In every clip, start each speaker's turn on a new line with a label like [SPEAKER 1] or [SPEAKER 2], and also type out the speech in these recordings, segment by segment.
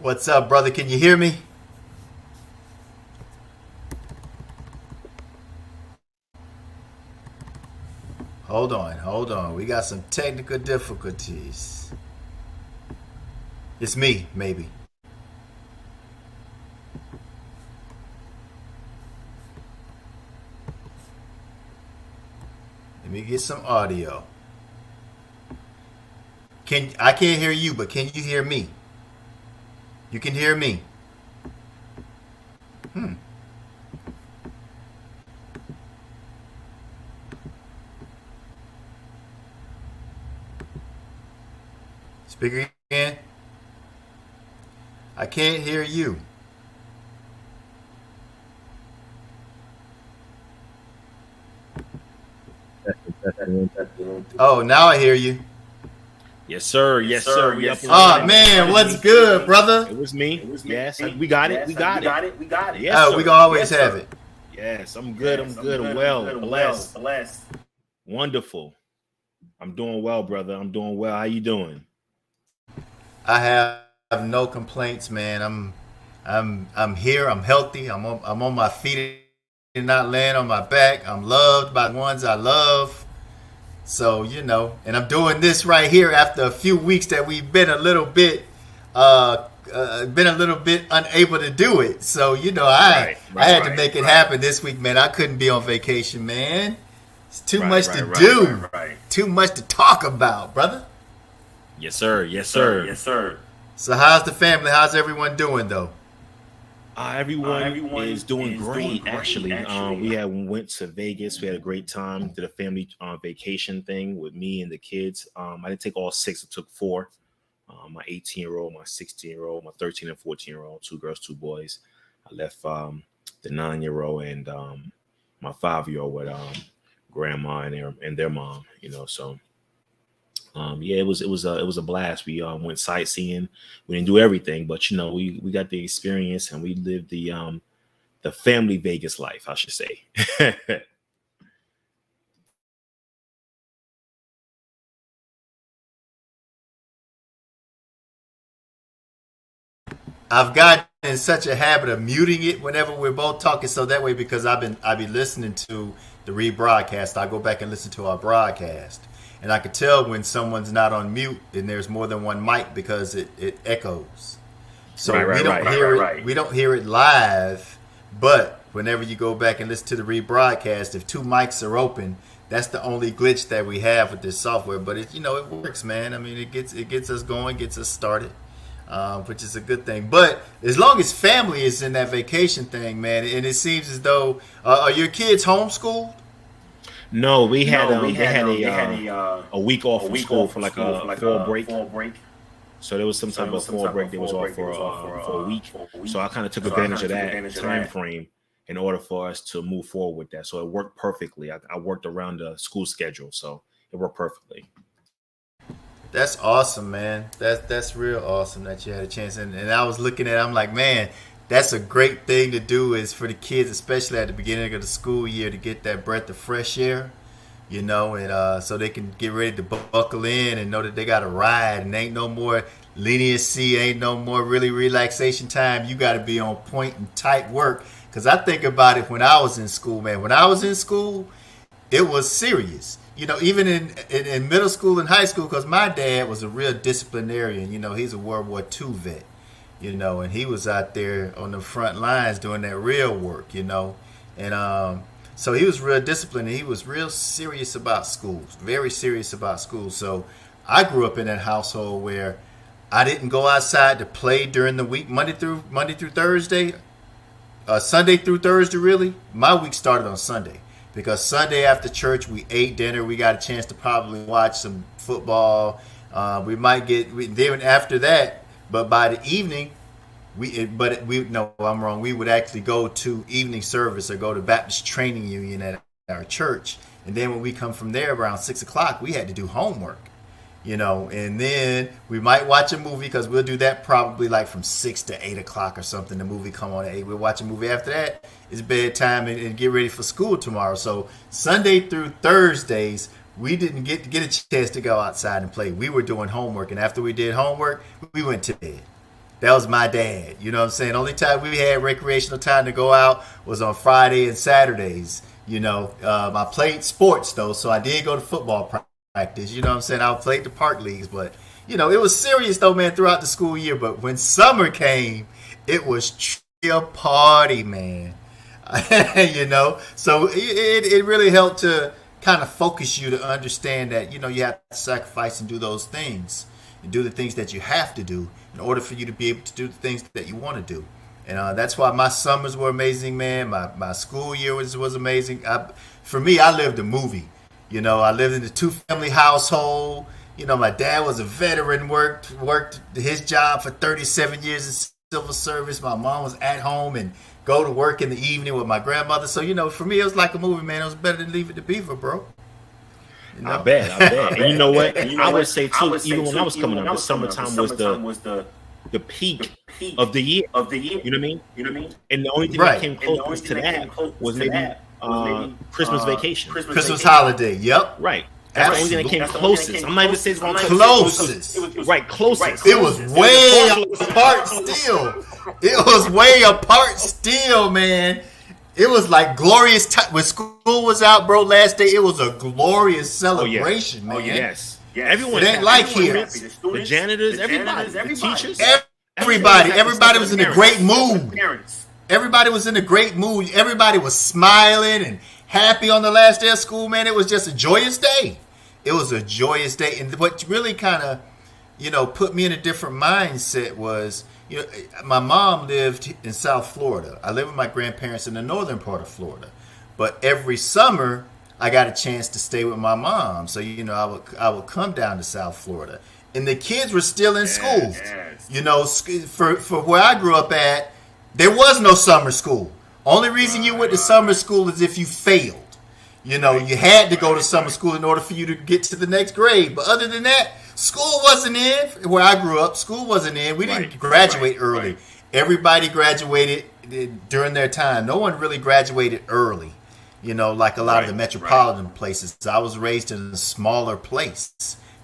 [SPEAKER 1] What's up, brother? Can you hear me? Hold on. We got some technical difficulties. It's me, maybe. Let me get some audio. I can't hear you, but can you hear me? You can hear me. Hmm. Speaker again. I can't hear you. Oh, now I hear you.
[SPEAKER 2] Yes, sir. Yes, sir. We up and
[SPEAKER 1] Oh
[SPEAKER 2] running.
[SPEAKER 1] man, what's good, brother?
[SPEAKER 2] It was me. Yes, we got it. We got it. Yes,
[SPEAKER 1] Oh, we
[SPEAKER 2] sir.
[SPEAKER 1] gonna always have it.
[SPEAKER 2] Yes, I'm good. I'm good. I'm well. Blessed. Wonderful. I'm doing well, brother. I'm doing well. How you doing?
[SPEAKER 1] I have no complaints, man. I'm here. I'm healthy. I'm on my feet and not laying on my back. I'm loved by the ones I love. So and I'm doing this right here after a few weeks that we've been a little bit, unable to do it. So
[SPEAKER 2] Right.
[SPEAKER 1] I
[SPEAKER 2] Right.
[SPEAKER 1] had to make it happen this week, man. I couldn't be on vacation, man. It's too
[SPEAKER 2] Right.
[SPEAKER 1] much to
[SPEAKER 2] Right.
[SPEAKER 1] do, too much to talk about, brother.
[SPEAKER 2] Yes, sir. Yes, sir.
[SPEAKER 1] So how's the family? How's everyone doing though?
[SPEAKER 2] Everyone is doing great, actually. Went to Vegas. We had a great time. Did a family vacation thing with me and the kids. I didn't take all six. I took four. My 18-year-old, my 16-year-old, my 13 and 14-year-old, two girls, two boys. I left the 9-year-old and my 5-year-old with grandma and their mom. So yeah, it was a blast. We went sightseeing. We didn't do everything, but we got the experience and we lived the family Vegas life, I should say.
[SPEAKER 1] I've gotten in such a habit of muting it whenever we're both talking, so that way because I be listening to the rebroadcast. I go back and listen to our broadcast, and I can tell when someone's not on mute and there's more than one mic because it echoes. So we don't hear it. We don't hear it live, but whenever you go back and listen to the rebroadcast, if two mics are open, that's the only glitch that we have with this software. But it works, man. I mean, it gets us going, gets us started, which is a good thing. But as long as family is in that vacation thing, man, and it seems as though are your kids homeschooled?
[SPEAKER 2] No, they had a week off from school for like a fall break. So there was some type of fall break. They was off for a week. So I kind of took advantage of that time frame in order for us to move forward with that. So it worked perfectly. I worked around the school schedule, so it worked perfectly.
[SPEAKER 1] That's awesome, man. That's real awesome that you had a chance. And I was looking at it, I'm like, man, that's a great thing to do is for the kids, especially at the beginning of the school year, to get that breath of fresh air, and so they can get ready to buckle in and know that they got to ride and ain't no more leniency, ain't no more really relaxation time. You got to be on point and tight work. Because I think about it when I was in school, man. When I was in school, it was serious. Even in middle school and high school, because my dad was a real disciplinarian. He's a World War II vet, and he was out there on the front lines doing that real work, and so he was real disciplined. And he was real serious about schools, very serious about school. So I grew up in that household where I didn't go outside to play during the week, Monday through Thursday, Sunday through Thursday. Really, my week started on Sunday because Sunday after church we ate dinner. We got a chance to probably watch some football. We might then after that, but by the evening, no, I'm wrong. We would actually go to evening service or go to Baptist Training Union at our church, and then when we come from there around 6 o'clock, we had to do homework. And then we might watch a movie because we'll do that probably like from 6 to 8 o'clock or something. The movie come on at 8. We'll watch a movie after that. It's bedtime and get ready for school tomorrow. So Sunday through Thursdays, we didn't get a chance to go outside and play. We were doing homework, and after we did homework, we went to bed. That was my dad. You know what I'm saying? Only time we had recreational time to go out was on Friday and Saturdays. I played sports though, so I did go to football practice. You know what I'm saying? I played the park leagues, but it was serious though, man, throughout the school year. But when summer came, it was a party, man. So it really helped to kind of focus you to understand that you have to sacrifice and do those things and do the things that you have to do in order for you to be able to do the things that you want to do. And that's why my summers were amazing, man. My school year was amazing. For me, I lived a movie. I lived in a 2-family household. My dad was a veteran, worked his job for 37 years in civil service. My mom was at home and go to work in the evening with my grandmother. So, for me, it was like a movie, man. It was better than Leave It to Beaver, bro.
[SPEAKER 2] I bet. And you know what? I would say, too, even when I was coming up, the summertime was the peak of the year. You know what I mean? And the only thing that came close to that was maybe Christmas vacation.
[SPEAKER 1] Christmas holiday, yep.
[SPEAKER 2] Right. That's the only thing that came closest. I'm not even saying it's
[SPEAKER 1] closest.
[SPEAKER 2] Right, closest.
[SPEAKER 1] It was way apart still. It was way apart still, man. It was like glorious time. When school was out, bro, last day, it was a glorious celebration, man.
[SPEAKER 2] Oh, yes. Everyone.
[SPEAKER 1] It ain't like here.
[SPEAKER 2] The janitors, everybody. The teachers.
[SPEAKER 1] Everybody was in a great mood. Everybody was in a great mood. Everybody was smiling and happy on the last day of school, man. It was just a joyous day. It was a joyous day. And what really kind of, put me in a different mindset was, my mom lived in South Florida. I lived with my grandparents in the northern part of Florida. But every summer, I got a chance to stay with my mom. So, I would come down to South Florida. And the kids were still in school. For where I grew up at, there was no summer school. Only reason you went to summer school is if you failed. You had to go to summer school in order for you to get to the next grade. But other than that, school wasn't in. Where I grew up, school wasn't in. We didn't graduate early. Everybody graduated during their time. No one really graduated early, like a lot of the metropolitan places. I was raised in a smaller place,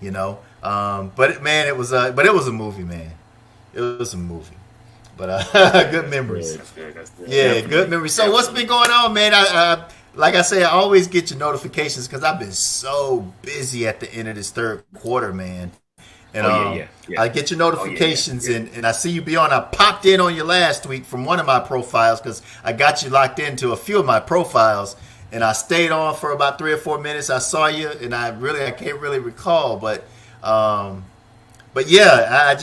[SPEAKER 1] But man, it was a movie, man. It was a movie. But good memories.
[SPEAKER 2] That's good.
[SPEAKER 1] Yeah, good memories. So what's been going on, man? I like I say, I always get your notifications because I've been so busy at the end of this third quarter, man. And I get your notifications, and I see you be on. I popped in on you last week from one of my profiles because I got you locked into a few of my profiles, and I stayed on for about 3 or 4 minutes. I saw you, and I can't really recall, but yeah,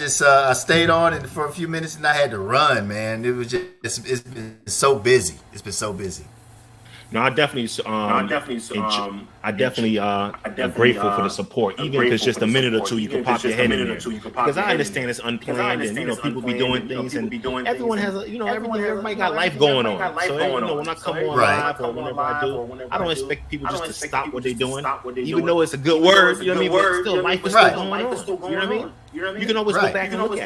[SPEAKER 1] I stayed on and for a few minutes, and I had to run, man. It was just it's been so busy. It's been so busy.
[SPEAKER 2] No, I definitely am grateful for the support, even if it's just a minute or two you can pop your head in there. Because I understand it's unplanned, and people be doing things, and everyone has everybody got life going on. So when I come on live or whenever I do, I don't expect people just to stop what they're doing, even though it's a good word. You know what I mean? But still, life is still going on. You know what I mean? You can always go back and look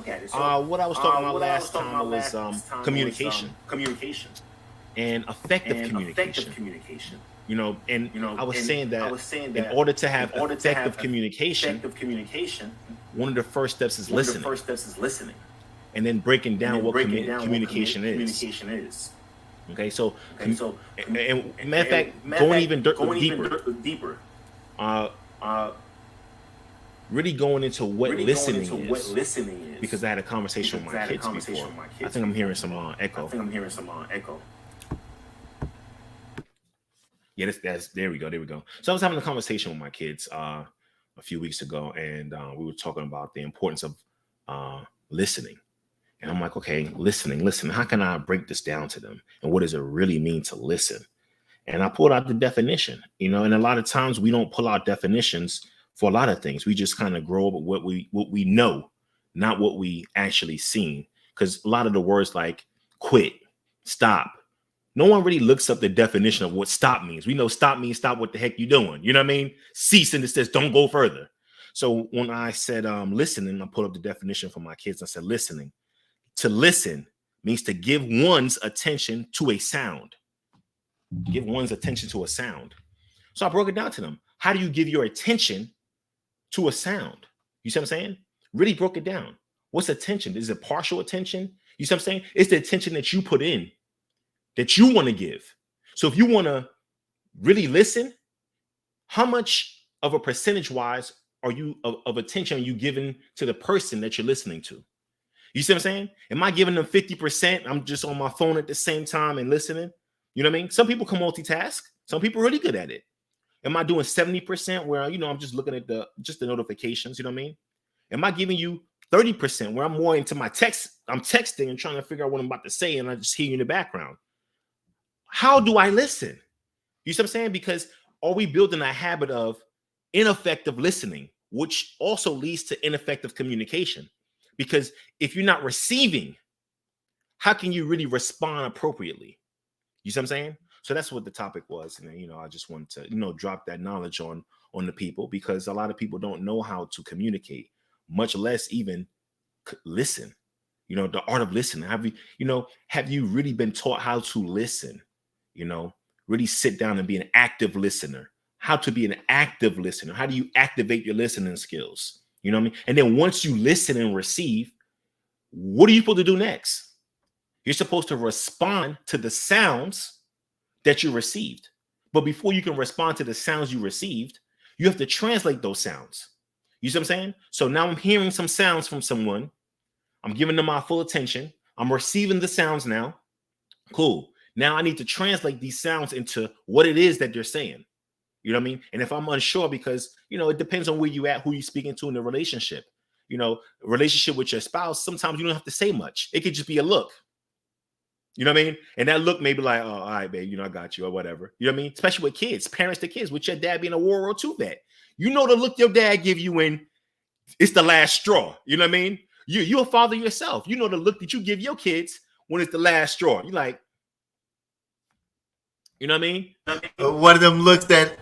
[SPEAKER 2] at it. So what I was talking about last time was communication. And effective communication. I was saying that in order to have effective communication, one of the first steps is listening. And then breaking down what communication is. Okay, so and matter of fact, going even deeper. Really going into what listening is, because I had a conversation with my kids before. I think I'm hearing some echo. Yeah, there we go. So I was having a conversation with my kids a few weeks ago, and we were talking about the importance of listening. And I'm like, okay, listening. How can I break this down to them? And what does it really mean to listen? And I pulled out the definition, and a lot of times we don't pull out definitions for a lot of things. We just kind of grow up with what we know, not what we actually seen. Because a lot of the words like quit, stop, no one really looks up the definition of what stop means. We know stop means stop what the heck you doing. You know what I mean? Cease, and it says don't go further. So when I said listening, I pulled up the definition for my kids. I said listening. To listen means to give one's attention to a sound. Give one's attention to a sound. So I broke it down to them. How do you give your attention to a sound? You see what I'm saying? Really broke it down. What's attention? Is it partial attention? You see what I'm saying? It's the attention that you put in, that you want to give. So if you want to really listen, how much of a percentage wise are you of attention are you giving to the person that you're listening to? You see what I'm saying? Am I giving them 50%? I'm just on my phone at the same time and listening. You know what I mean? Some people can multitask. Some people are really good at it. Am I doing 70% where, I'm just looking at the notifications? You know what I mean? Am I giving you 30% where I'm more into my text? I'm texting and trying to figure out what I'm about to say, and I just hear you in the background. How do I listen? You see what I'm saying? Because are we building a habit of ineffective listening, which also leads to ineffective communication? Because if you're not receiving, how can you really respond appropriately? You see what I'm saying? So that's what the topic was. And, I just wanted to, drop that knowledge on the people, because a lot of people don't know how to communicate, much less even listen. The art of listening. Have you really been taught how to listen? Really sit down and be an active listener. How to be an active listener. How do you activate your listening skills? You know what I mean? And then once you listen and receive, what are you supposed to do next? You're supposed to respond to the sounds that you received. But before you can respond to the sounds you received, you have to translate those sounds. You see what I'm saying? So now I'm hearing some sounds from someone. I'm giving them my full attention. I'm receiving the sounds now. Cool. Now I need to translate these sounds into what it is that they're saying. You know what I mean? And if I'm unsure, because, it depends on where you at, who you're speaking to in the relationship. Relationship with your spouse, sometimes you don't have to say much. It could just be a look. You know what I mean? And that look may be like, oh, all right, babe, I got you, or whatever. You know what I mean? Especially with kids, parents to kids, with your dad being a World War II vet. The look your dad give you when it's the last straw. You know what I mean? You're a father yourself. The look that you give your kids when it's the last straw. You're like, you know what I mean?
[SPEAKER 1] One of them looks that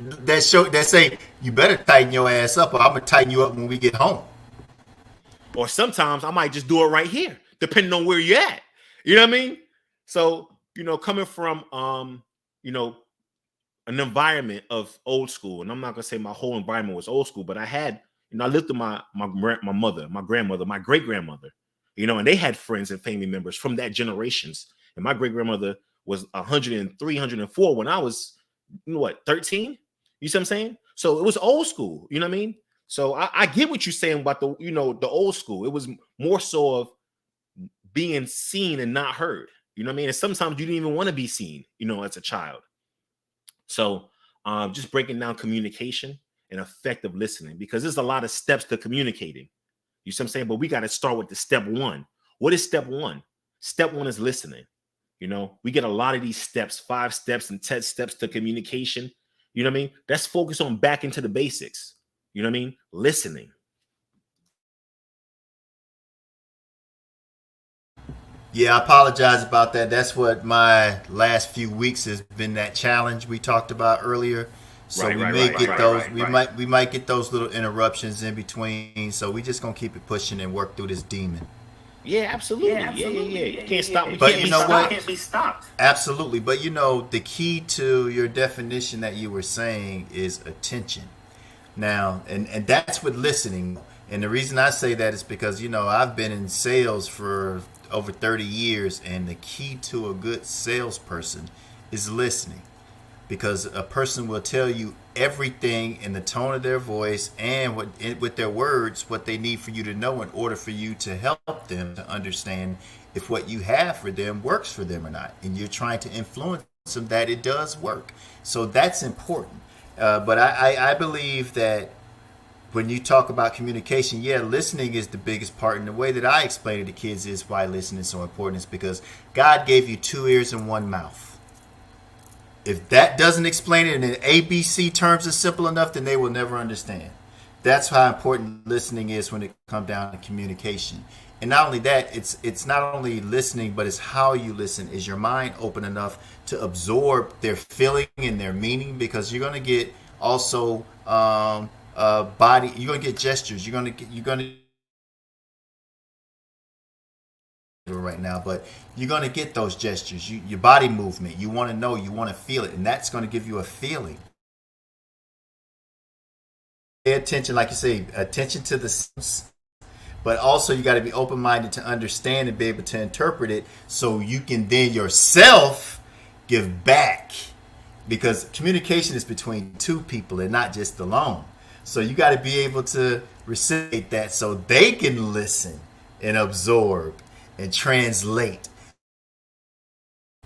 [SPEAKER 1] say, you better tighten your ass up, or I'm gonna tighten you up when we get home.
[SPEAKER 2] Or sometimes I might just do it right here, depending on where you're at. You know what I mean? So, coming from an environment of old school, and I'm not gonna say my whole environment was old school, but I had, I lived with my mother, my grandmother, my great grandmother, and they had friends and family members from that generations. And my great grandmother was 103, 104 when I was 13. You see what I'm saying? So it was old school. You know what I mean? So I get what you're saying about the the old school. It was more so of being seen and not heard. You know what I mean? And sometimes you didn't even want to be seen, as a child. So just breaking down communication and effective listening, because there's a lot of steps to communicating. You see what I'm saying? But we got to start with the step one. What is step one? Step one is listening. We get a lot of these steps, 5 steps and 10 steps to communication. You know what I mean? Let's focus on back into the basics. You know what I mean? Listening.
[SPEAKER 1] Yeah, I apologize about that. That's what my last few weeks has been, that challenge we talked about earlier. So we might get those little interruptions in between. So we just gonna keep it pushing and work through this demon.
[SPEAKER 2] Yeah, absolutely. Yeah. You can't stop.
[SPEAKER 1] But you know what? Can't be stopped. Absolutely. But the key to your definition that you were saying is attention. Now, and that's with listening. And the reason I say that is because, I've been in sales for over 30 years, and the key to a good salesperson is listening. Because a person will tell you everything in the tone of their voice and with their words, what they need for you to know in order for you to help them to understand if what you have for them works for them or not. And you're trying to influence them that it does work. So that's important. But I believe that when you talk about communication, listening is the biggest part. And the way that I explain it to kids is why listening is so important, is because God gave you 2 ears and 1 mouth. If that doesn't explain it, and in ABC terms is simple enough, then they will never understand. That's how important listening is when it comes down to communication. And not only that, it's not only listening, but it's how you listen. Is your mind open enough to absorb their feeling and their meaning? Because you're going to get also body. You're going to get gestures. You're going to right now, but you're going to get those gestures, your body movement. You want to know, you want to feel it, and that's going to give you a feeling. Pay attention, like you say, attention to the sounds, but also you got to be open-minded to understand and be able to interpret it so you can then yourself give back, because communication is between two people and not just alone. So you got to be able to reciprocate that so they can listen and absorb and translate.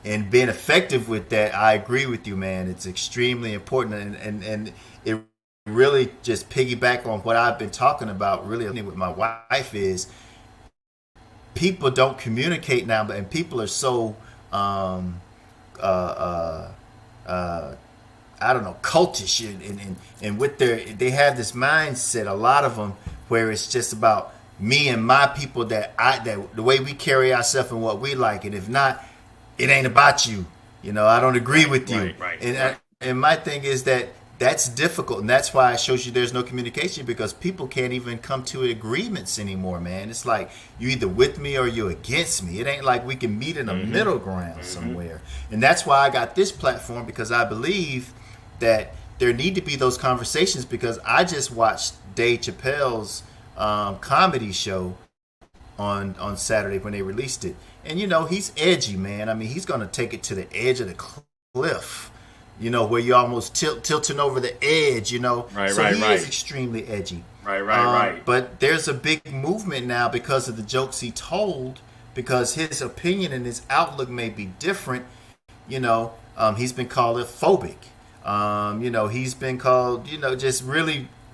[SPEAKER 1] And being effective with that, I agree with you, man. It's extremely important, and it really just piggyback on what I've been talking about really with my wife is people don't communicate now, and people are so I don't know, cultish, and with they have this mindset, a lot of them, where it's just about me and my people, that the way we carry ourselves and what we like, and if not, it ain't about you. I don't agree with you. Right. And my thing is that's difficult, and that's why it shows you there's no communication, because people can't even come to agreements anymore, man. It's like you either with me or you against me. It ain't like we can meet in a middle ground somewhere. And that's why I got this platform, because I believe that there need to be those conversations, because I just watched Dave Chappelle's comedy show on Saturday when they released it. And, he's edgy, man. I mean, he's going to take it to the edge of the cliff, where you're almost tilting over the edge, So he is extremely edgy. Right. But there's a big movement now because of the jokes he told, because his opinion and his outlook may be different. He's been called phobic. He's been called,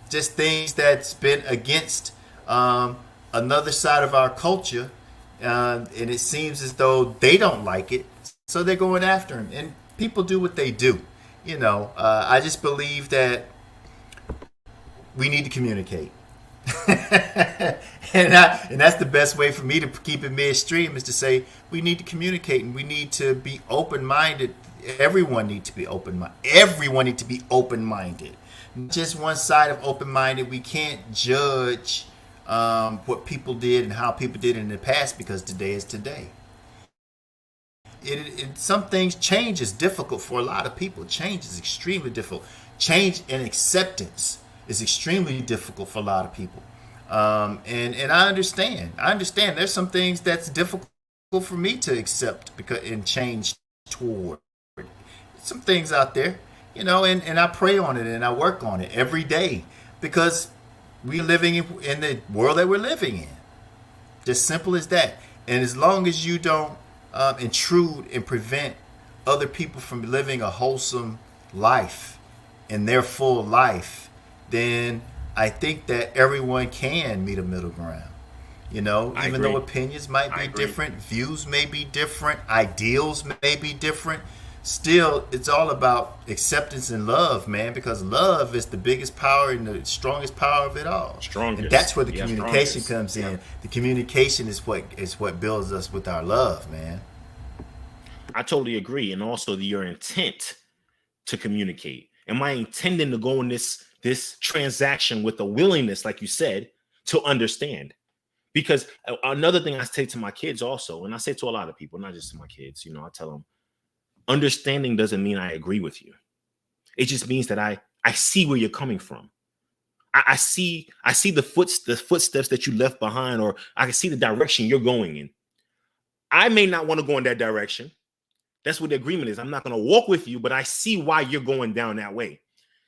[SPEAKER 1] just things that's been against another side of our culture. And it seems as though they don't like it, so they're going after him. And people do what they do. I just believe that we need to communicate. and that's the best way for me to keep it midstream, is to say we need to communicate, and we need to be open-minded. Everyone needs to be open-minded. Everyone needs to be open-minded. Just one side of open-minded. We can't judge what people did and how people did it in the past, because today is today. Some things, change is difficult for a lot of people. Change is extremely difficult. Change and acceptance is extremely difficult for a lot of people. And I understand. There's some things that's difficult for me to accept and change toward. Some things out there, and I pray on it and I work on it every day, because we're living in the world that we're living in. Just simple as that. And as long as you don't intrude and prevent other people from living a wholesome life in their full life, then I think that everyone can meet a middle ground. Even though opinions might be different, views may be different, ideals may be different, still, it's all about acceptance and love, man, because love is the biggest power and the strongest power of it all.
[SPEAKER 2] Strongest.
[SPEAKER 1] And that's where the communication comes in. Yeah. The communication is what builds us with our love, man.
[SPEAKER 2] I totally agree. And also your intent to communicate. Am I intending to go in this transaction with a willingness, like you said, to understand? Because another thing I say to my kids also, and I say to a lot of people, not just to my kids, I tell them, understanding doesn't mean I agree with you. It just means that I see where you're coming from. I see the footsteps that you left behind, or I can see the direction you're going in. I may not want to go in that direction. That's what the agreement is. I'm not going to walk with you, but I see why you're going down that way.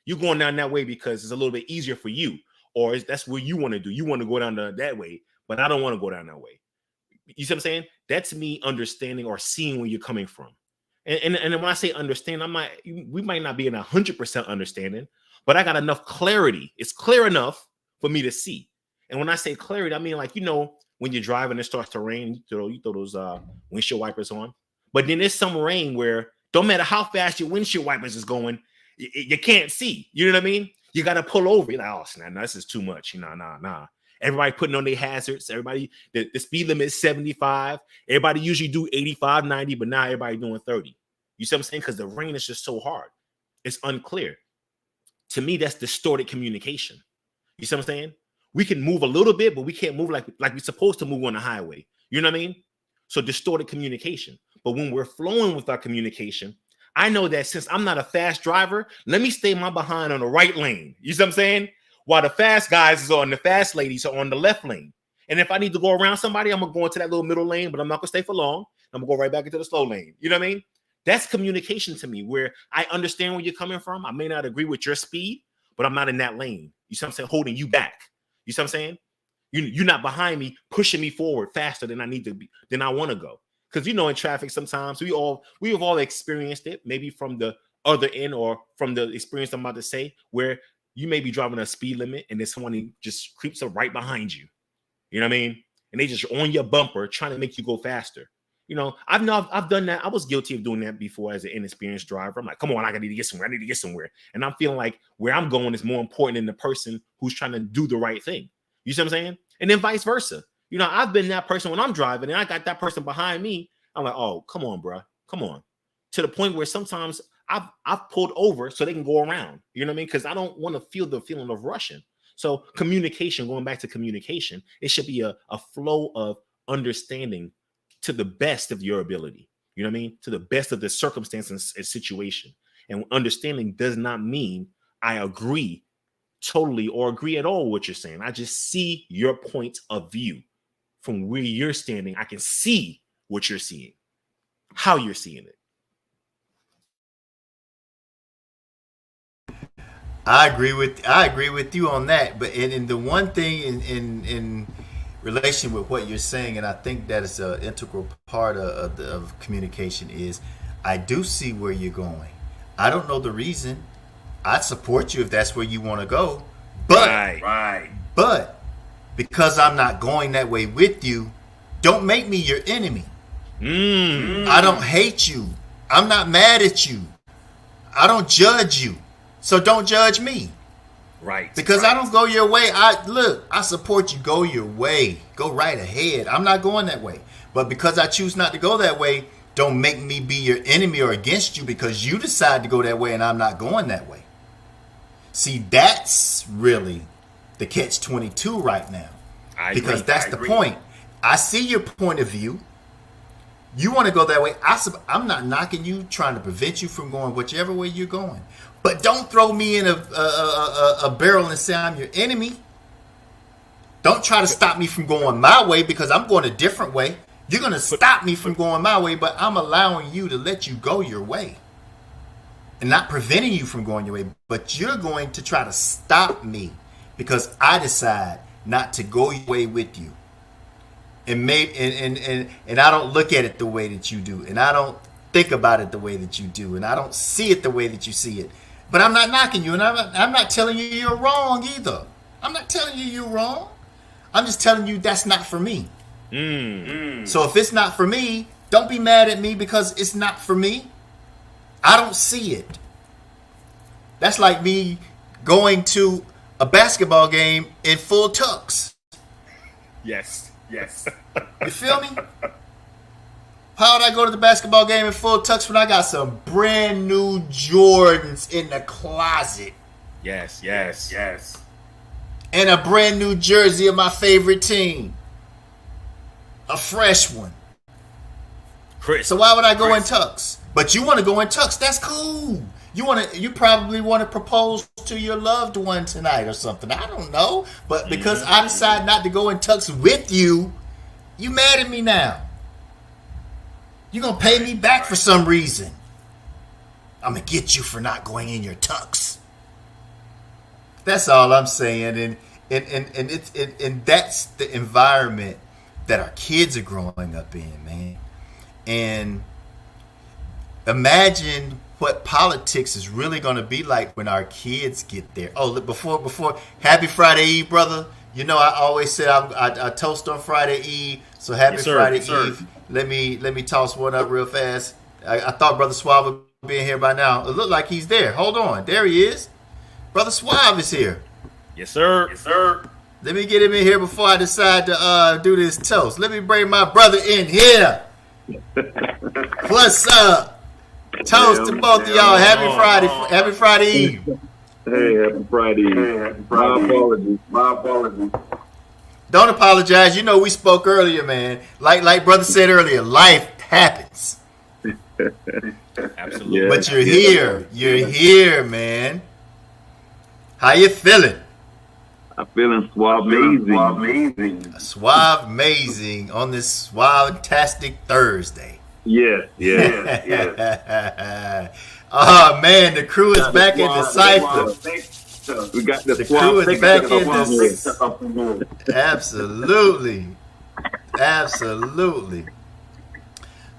[SPEAKER 2] You're going down that way because it's a little bit easier for you, or that's what you want to do. You want to go down that way, but I don't want to go down that way. You see what I'm saying? That's me understanding or seeing where you're coming from. And when I say understand, we might not be in 100% understanding, but I got enough clarity. It's clear enough for me to see. And when I say clarity, I mean, like, when you're driving, it starts to rain, you throw those windshield wipers on. But then there's some rain where don't matter how fast your windshield wipers is going, you can't see. You know what I mean? You got to pull over. You're like, oh, snap, this is too much. Nah. Everybody putting on their hazards. Everybody, the speed limit is 75. Everybody usually do 85, 90, but now everybody doing 30. You see what I'm saying? Because the rain is just so hard. It's unclear. To me, that's distorted communication. You see what I'm saying? We can move a little bit, but we can't move like we're supposed to move on the highway. You know what I mean? So distorted communication. But when we're flowing with our communication, I know that since I'm not a fast driver, let me stay my behind on the right lane. You see what I'm saying? While the fast guys the fast ladies are on the left lane. And if I need to go around somebody, I'm gonna go into that little middle lane, but I'm not gonna stay for long. I'm gonna go right back into the slow lane. You know what I mean? That's communication to me, where I understand where you're coming from. I may not agree with your speed, but I'm not in that lane. You see what I'm saying? Holding you back. You see what I'm saying? You're not behind me, pushing me forward faster than I need to be, than I want to go. Because in traffic sometimes we have all experienced it, maybe from the other end or from the experience I'm about to say, where you may be driving a speed limit and then someone just creeps up right behind you. You know what I mean? And they just on your bumper trying to make you go faster. I've done that. I was guilty of doing that before as an inexperienced driver. I'm like, come on, I need to get somewhere. I need to get somewhere. And I'm feeling like where I'm going is more important than the person who's trying to do the right thing. You see what I'm saying? And then vice versa. I've been that person when I'm driving and I got that person behind me. I'm like, oh, come on, bro. Come on. To the point where sometimes I've pulled over so they can go around. You know what I mean? Because I don't want to feel the feeling of rushing. So communication, going back to communication, it should be a flow of understanding to the best of your ability. You know what I mean? To the best of the circumstances and situation. And understanding does not mean I agree totally or agree at all with what you're saying. I just see your point of view. From where you're standing, I can see what you're seeing, how you're seeing it.
[SPEAKER 1] I agree with you on that. But in the one thing in relation with what you're saying, and I think that is an integral part of communication, is I do see where you're going. I don't know the reason. I'd support you if that's where you want to go. But but because I'm not going that way with you, don't make me your enemy. I don't hate you. I'm not mad at you. I don't judge you. So don't judge me.
[SPEAKER 2] Right.
[SPEAKER 1] Because I don't go your way. I support you. Go your way. Go right ahead. I'm not going that way. But because I choose not to go that way, don't make me be your enemy or against you because you decide to go that way and I'm not going that way. See, that's really the catch-22 right now. Because that's the point. I see your point of view. You want to go that way. I'm not knocking you, trying to prevent you from going whichever way you're going. But don't throw me in a barrel and say I'm your enemy. Don't try to stop me from going my way because I'm going a different way. You're going to stop me from going my way, but I'm allowing you to let you go your way. And not preventing you from going your way, but you're going to try to stop me because I decide not to go your way with you. And I don't look at it the way that you do. And I don't think about it the way that you do. And I don't see it the way that you see it. But I'm not knocking you. And I'm not telling you you're wrong either. I'm not telling you you're wrong. I'm just telling you that's not for me. So if it's not for me, don't be mad at me because it's not for me. I don't see it. That's like me going to a basketball game in full tux.
[SPEAKER 2] Yes.
[SPEAKER 1] You feel me? How would I go to the basketball game in full tux when I got some brand new Jordans in the closet?
[SPEAKER 2] Yes.
[SPEAKER 1] And a brand new jersey of my favorite team. A fresh one. So why would I go in tux? But you want to go in tux. That's cool. You probably want to propose to your loved one tonight or something. I don't know. But because I decide not to go in tux with you, you mad at me now. You're going to pay me back for some reason. I'm going to get you for not going in your tux. That's all I'm saying. And that's the environment that our kids are growing up in, man. And imagine what politics is really going to be like when our kids get there. Oh, before Happy Friday Eve, brother. You know, I always say I toast on Friday Eve. So happy Friday Eve. Let me toss one up real fast. I thought Brother Suave would be in here by now. It looked like he's there. Hold on. There he is. Brother Suave is here.
[SPEAKER 2] Yes, sir.
[SPEAKER 1] Let me get him in here before I decide to do this toast. Let me bring my brother in here. What's up? Toast to both of y'all. Happy Friday Eve.
[SPEAKER 3] Hey, happy Friday Eve. My apologies.
[SPEAKER 1] Don't apologize. You know we spoke earlier, man. Like brother said earlier, life happens.
[SPEAKER 2] Absolutely.
[SPEAKER 1] But you're here. You're here, man. How you feeling?
[SPEAKER 3] I'm feeling suave amazing.
[SPEAKER 1] Suave amazing on this suave-tastic Thursday.
[SPEAKER 3] Yes.
[SPEAKER 1] Oh man, the crew is back in the Cipher.
[SPEAKER 3] We got the
[SPEAKER 1] crew is back in
[SPEAKER 3] this.
[SPEAKER 1] Absolutely.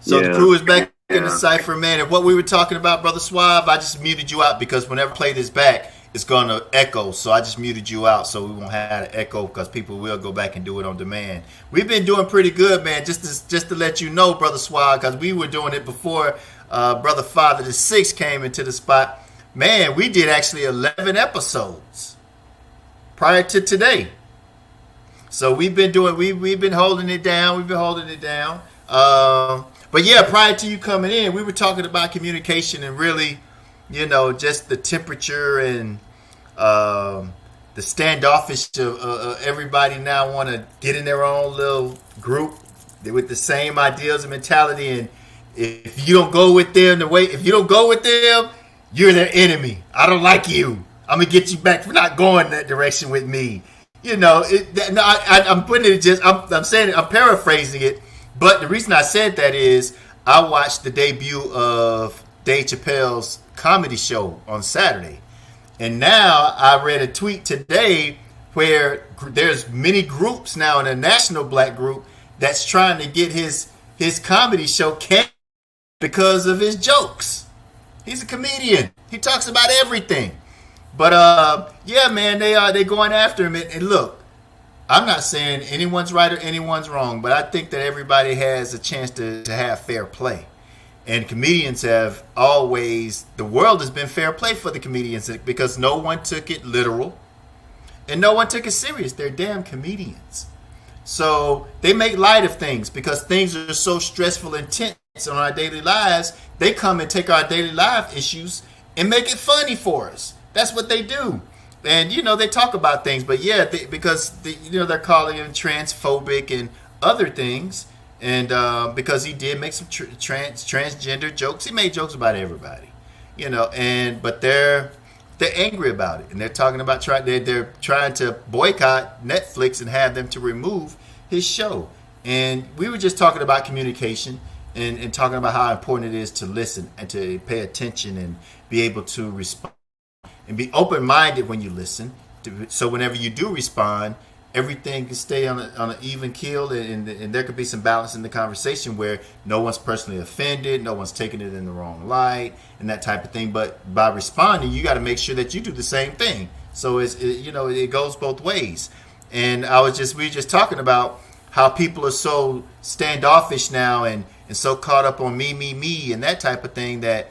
[SPEAKER 1] So the crew is back in the Cipher, man. And what we were talking about, Brother Suave, I just muted you out because whenever I play this back, it's going to echo. So I just muted you out so we won't have an echo because people will go back and do it on demand. We've been doing pretty good, man, just to let you know, Brother Suave, because we were doing it before Brother Father the Six came into the spot. Man, we did actually 11 episodes prior to today. So we've been holding it down. But yeah, prior to you coming in, we were talking about communication and really, just the temperature and the standoffish of everybody now want to get in their own little group with the same ideas and mentality. And if you don't go with them you're their enemy. I don't like you. I'm gonna get you back for not going that direction with me. I'm putting it I'm saying it, I'm paraphrasing it, but the reason I said that is I watched the debut of Dave Chappelle's comedy show on Saturday, and now I read a tweet today where there's many groups now in a national black group that's trying to get his comedy show canceled because of his jokes. He's a comedian. He talks about everything. But yeah, man, they going after him. And look, I'm not saying anyone's right or anyone's wrong, but I think that everybody has a chance to have fair play. And comedians have always, the world has been fair play for the comedians because no one took it literal and no one took it serious. They're damn comedians. So they make light of things because things are so stressful and tense on our daily lives. They come and take our daily life issues and make it funny for us. That's what they do. And, they talk about things, but yeah, because they're calling him transphobic and other things. And because he did make some transgender jokes. He made jokes about everybody, but they're angry about it. And they're talking about they're trying to boycott Netflix and have them to remove his show. And we were just talking about communication and talking about how important it is to listen and to pay attention and be able to respond and be open-minded when you listen. So whenever you do respond, everything can stay on an even keel, and there could be some balance in the conversation where no one's personally offended, no one's taking it in the wrong light, and that type of thing. But by responding, you got to make sure that you do the same thing. So it goes both ways. And we were just talking about how people are so standoffish now and so caught up on me, and that type of thing that,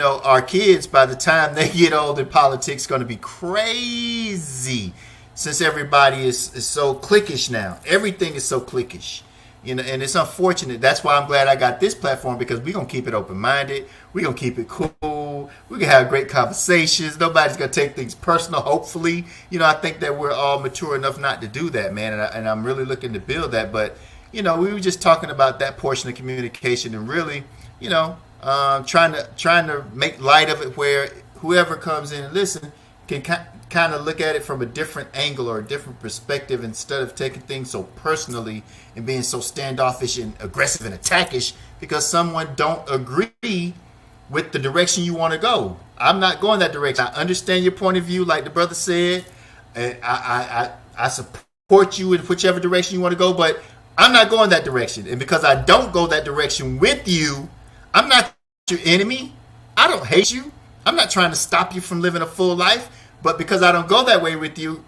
[SPEAKER 1] our kids, by the time they get old in politics, going to be crazy. Since everybody is so cliquish now. Everything is so cliquish. And it's unfortunate. That's why I'm glad I got this platform, because we're going to keep it open-minded. We're going to keep it cool. We're going to have great conversations. Nobody's going to take things personal, hopefully. I think that we're all mature enough not to do that, man. And I'm really looking to build that. But, we were just talking about that portion of communication and really, trying to make light of it where whoever comes in and listen can kind of look at it from a different angle or a different perspective instead of taking things so personally and being so standoffish and aggressive and attackish because someone don't agree with the direction you want to go. I'm not going that direction. I understand your point of view, like the brother said. I support you in whichever direction you want to go, but I'm not going that direction. And because I don't go that direction with you, I'm not your enemy. I don't hate you. I'm not trying to stop you from living a full life. But because I don't go that way with you,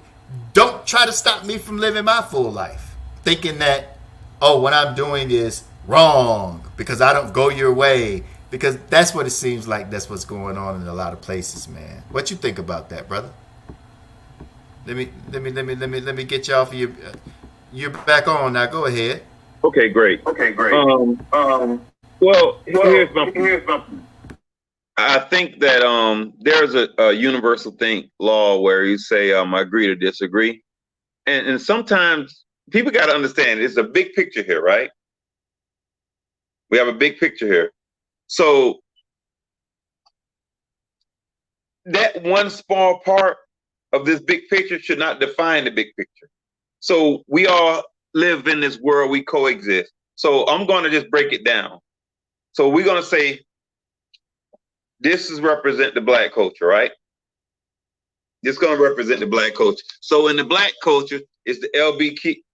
[SPEAKER 1] don't try to stop me from living my full life. Thinking that, what I'm doing is wrong because I don't go your way. Because that's what it seems like. That's what's going on in a lot of places, man. What you think about that, brother? Let me get you off of your. You're back on now. Go ahead.
[SPEAKER 3] Okay, great. Well, here's my. I think that there's a universal law where you say I agree to disagree, and sometimes people got to understand it's a big picture here, right? We have a big picture here, so that one small part of this big picture should not define the big picture. So we all live in this world, we coexist. So I'm going to just break it down. So we're going to say this is represent the Black culture, right? This is going to represent the Black culture. So in the Black culture is the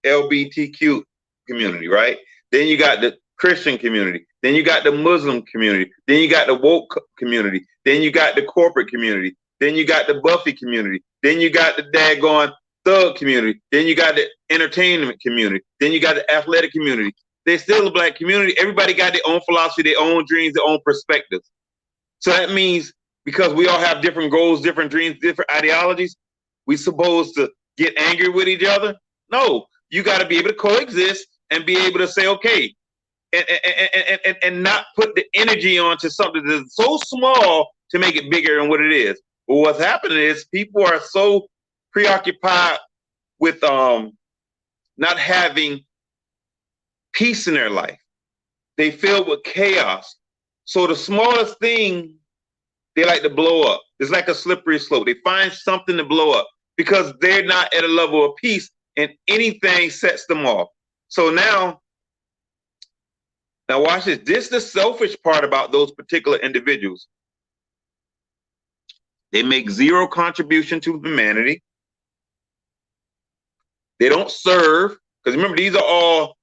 [SPEAKER 3] LBTQ community, right? Then you got the Christian community. Then you got the Muslim community. Then you got the woke community. Then you got the corporate community. Then you got the Buffy community. Then you got the daggone thug community. Then you got the entertainment community. Then you got the athletic community. They're still a Black community. Everybody got their own philosophy, their own dreams, their own perspectives. So that means because we all have different goals, different dreams, different ideologies, we supposed to get angry with each other? No, you got to be able to coexist and be able to say, okay, and not put the energy onto something that's so small to make it bigger than what it is. But what's happening is people are so preoccupied with not having peace in their life. They filled with chaos. So the smallest thing, they like to blow up. It's like a slippery slope. They find something to blow up because they're not at a level of peace, and anything sets them off. So now watch this. This is the selfish part about those particular individuals. They make zero contribution to humanity. They don't serve, because remember, these are all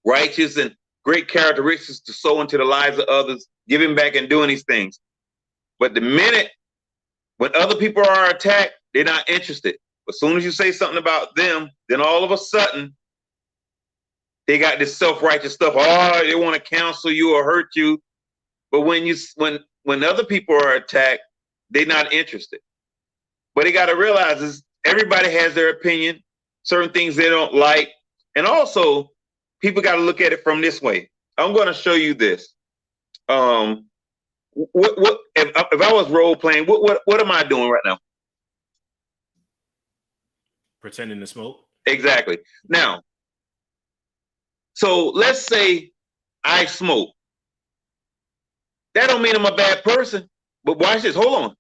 [SPEAKER 3] righteous and great characteristics to sow into the lives of others, giving back and doing these things. But the minute when other people are attacked, they're not interested. As soon as you say something about them, then all of a sudden, they got this self-righteous stuff. Oh, they want to counsel you or hurt you. But when other people are attacked, they're not interested. But they got to realize is everybody has their opinion, certain things they don't like. And also, people got to look at it from this way. I'm going to show you this. What if I was role playing, what am I doing right now?
[SPEAKER 2] Pretending to smoke.
[SPEAKER 3] Exactly. Now, so let's say I smoke. That don't mean I'm a bad person. But watch this. Hold on.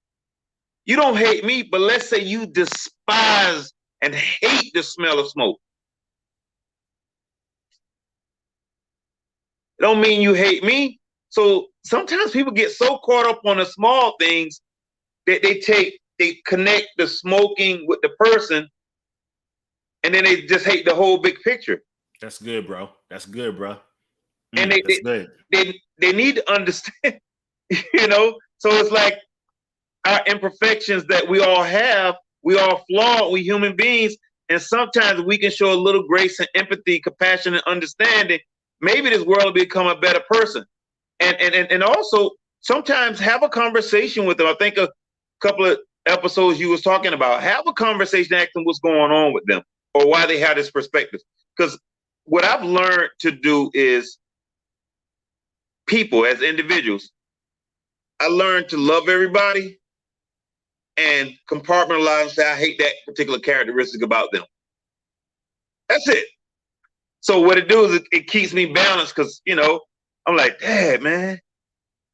[SPEAKER 3] You don't hate me, but let's say you despise and hate the smell of smoke. It don't mean you hate me. So sometimes people get so caught up on the small things that they connect the smoking with the person, and then they just hate the whole big picture.
[SPEAKER 2] That's good, bro. That's good, bro.
[SPEAKER 3] And they need to understand, you know. So it's like our imperfections that we all have, we all flawed, we human beings, and sometimes we can show a little grace and empathy, compassion, and understanding. Maybe this world will become a better person. And also sometimes have a conversation with them. I think a couple of episodes you was talking about, have a conversation, asking what's going on with them or why they have this perspective. Because what I've learned to do is people as individuals, I learned to love everybody and compartmentalize and say, I hate that particular characteristic about them. That's it. So what it do is it keeps me balanced because, you know, I'm like, dad, man,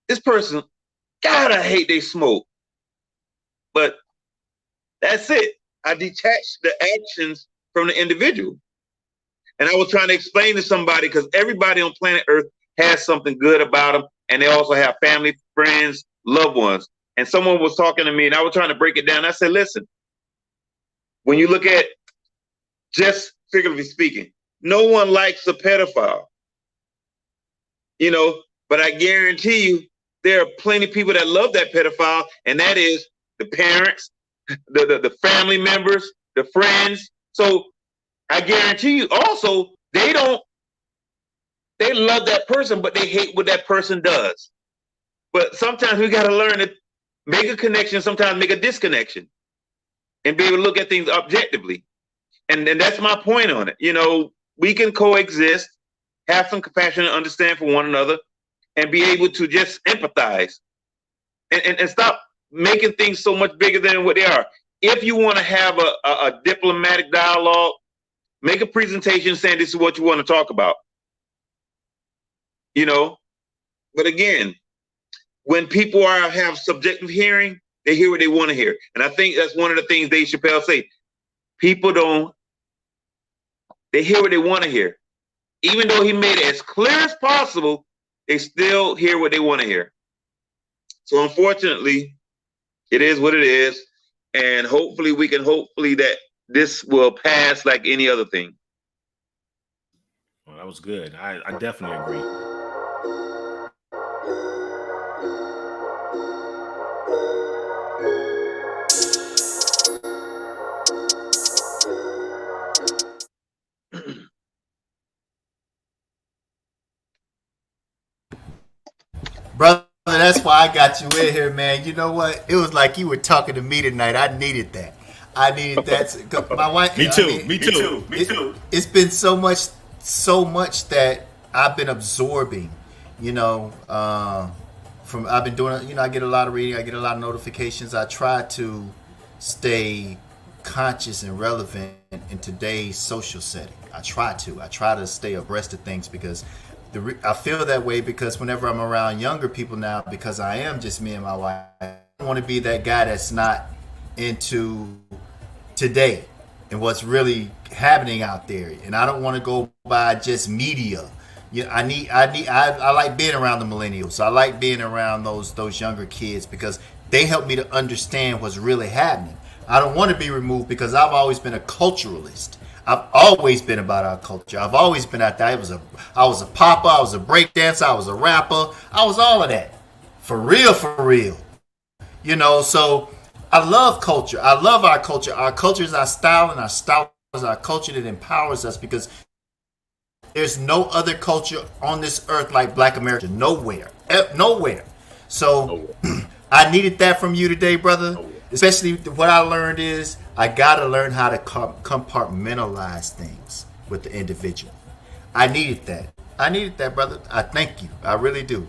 [SPEAKER 3] this person, God, I hate they smoke. But that's it. I detach the actions from the individual. And I was trying to explain to somebody, because everybody on planet Earth has something good about them. And they also have family, friends, loved ones. And someone was talking to me and I was trying to break it down. I said, listen, when you look at, just figuratively speaking, no one likes a pedophile, you know, but I guarantee you there are plenty of people that love that pedophile, and that is the parents, the family members, the friends. So I guarantee you also they love that person, but they hate what that person does. But sometimes we got to learn to make a connection, sometimes make a disconnection, and be able to look at things objectively. And that's my point on it. You know, we can coexist, have some compassion and understand for one another, and be able to just empathize and stop making things so much bigger than what they are. If you want to have a diplomatic dialogue, make a presentation saying this is what you want to talk about. You know, but again, when people have subjective hearing, They hear what they want to hear. And I think that's one of the things Dave Chappelle say. People they hear what they want to hear. Even though he made it as clear as possible, they still hear what they want to hear. So unfortunately, it is what it is. And hopefully that this will pass like any other thing.
[SPEAKER 2] Well, that was good. I definitely agree.
[SPEAKER 1] Brother, that's why I got you in here, man. You know what? It was like you were talking to me tonight. I needed that. My wife.
[SPEAKER 2] Me too.
[SPEAKER 1] It's been so much that I've been absorbing. I've been doing. I get a lot of reading. I get a lot of notifications. I try to stay conscious and relevant in today's social setting. I try to stay abreast of things because I feel that way because whenever I'm around younger people now, because I am just me and my wife, I don't want to be that guy that's not into today and what's really happening out there. And I don't want to go by just media. I like being around the millennials. I like being around those younger kids because they help me to understand what's really happening. I don't want to be removed because I've always been a culturalist. I've always been about our culture. I've always been out there. I was a popper. I was a break dancer. I was a rapper. I was all of that. For real. So I love culture. I love our culture. Our culture is our style, and our style is our culture that empowers us because there's no other culture on this earth like Black America. Nowhere. So I needed that from you today, brother. Especially what I learned is I got to learn how to compartmentalize things with the individual. I needed that, brother. I thank you. I really do.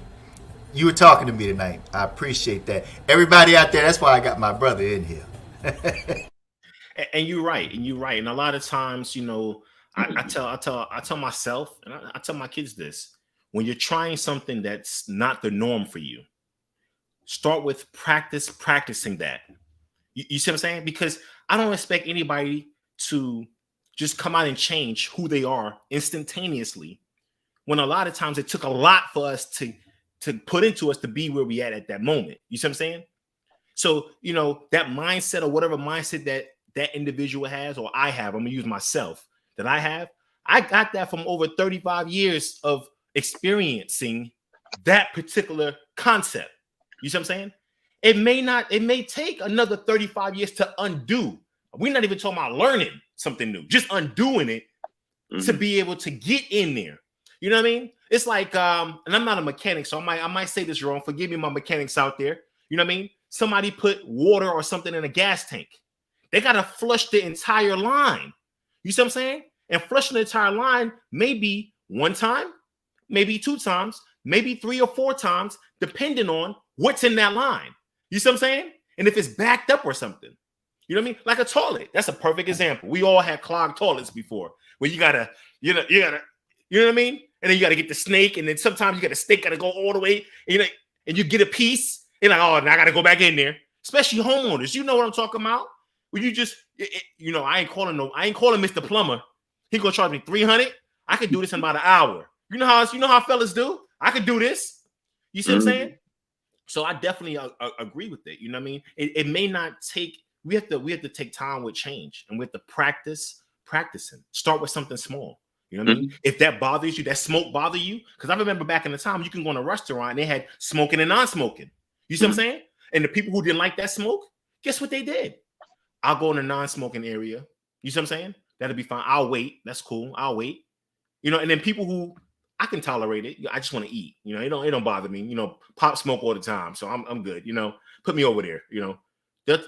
[SPEAKER 1] You were talking to me tonight. I appreciate that. Everybody out there, that's why I got my brother in here.
[SPEAKER 2] And you're right. And a lot of times, I tell myself and I tell my kids this: when you're trying something that's not the norm for you, start with practicing that. You see what I'm saying? Because I don't expect anybody to just come out and change who they are instantaneously, when a lot of times it took a lot for us to put into us to be where we at that moment. You see what I'm saying? So, that mindset or whatever mindset that individual has, or I have, I'm gonna use myself, that I got that from over 35 years of experiencing that particular concept. You see what I'm saying? It may take another 35 years to undo. We're not even talking about learning something new, just undoing it to be able to get in there. You know what I mean? It's like, and I'm not a mechanic, so I might say this wrong. Forgive me, my mechanics out there. You know what I mean? Somebody put water or something in a gas tank. They got to flush the entire line. You see what I'm saying? And flushing the entire line maybe one time, maybe two times, maybe 3 or 4 times, depending on what's in that line. You see what I'm saying? And if it's backed up or something, you know what I mean? Like a toilet. That's a perfect example. We all had clogged toilets before, where you know what I mean? And then you got to get the snake, and then sometimes the snake got to go all the way, and you get a piece, and like, oh, now I got to go back in there. Especially homeowners, you know what I'm talking about? When you just, I ain't calling Mr. Plumber. He gonna charge me $300. I could do this in about an hour. You know how fellas do. I could do this. You see what I'm saying? So I definitely agree with it. You know what I mean? It may not take. We have to take time with change, and we have to practicing. Start with something small. You know what I mean? If that bothers you, that smoke bother you, because I remember back in the time you can go in a restaurant and they had smoking and non-smoking. You see what I'm saying? And the people who didn't like that smoke, guess what they did? I'll go in a non-smoking area. You see what I'm saying? That'll be fine. I'll wait. That's cool. I'll wait. And then people who I can tolerate it. I just want to eat. It don't bother me. Pop smoke all the time, so I'm good. Put me over there.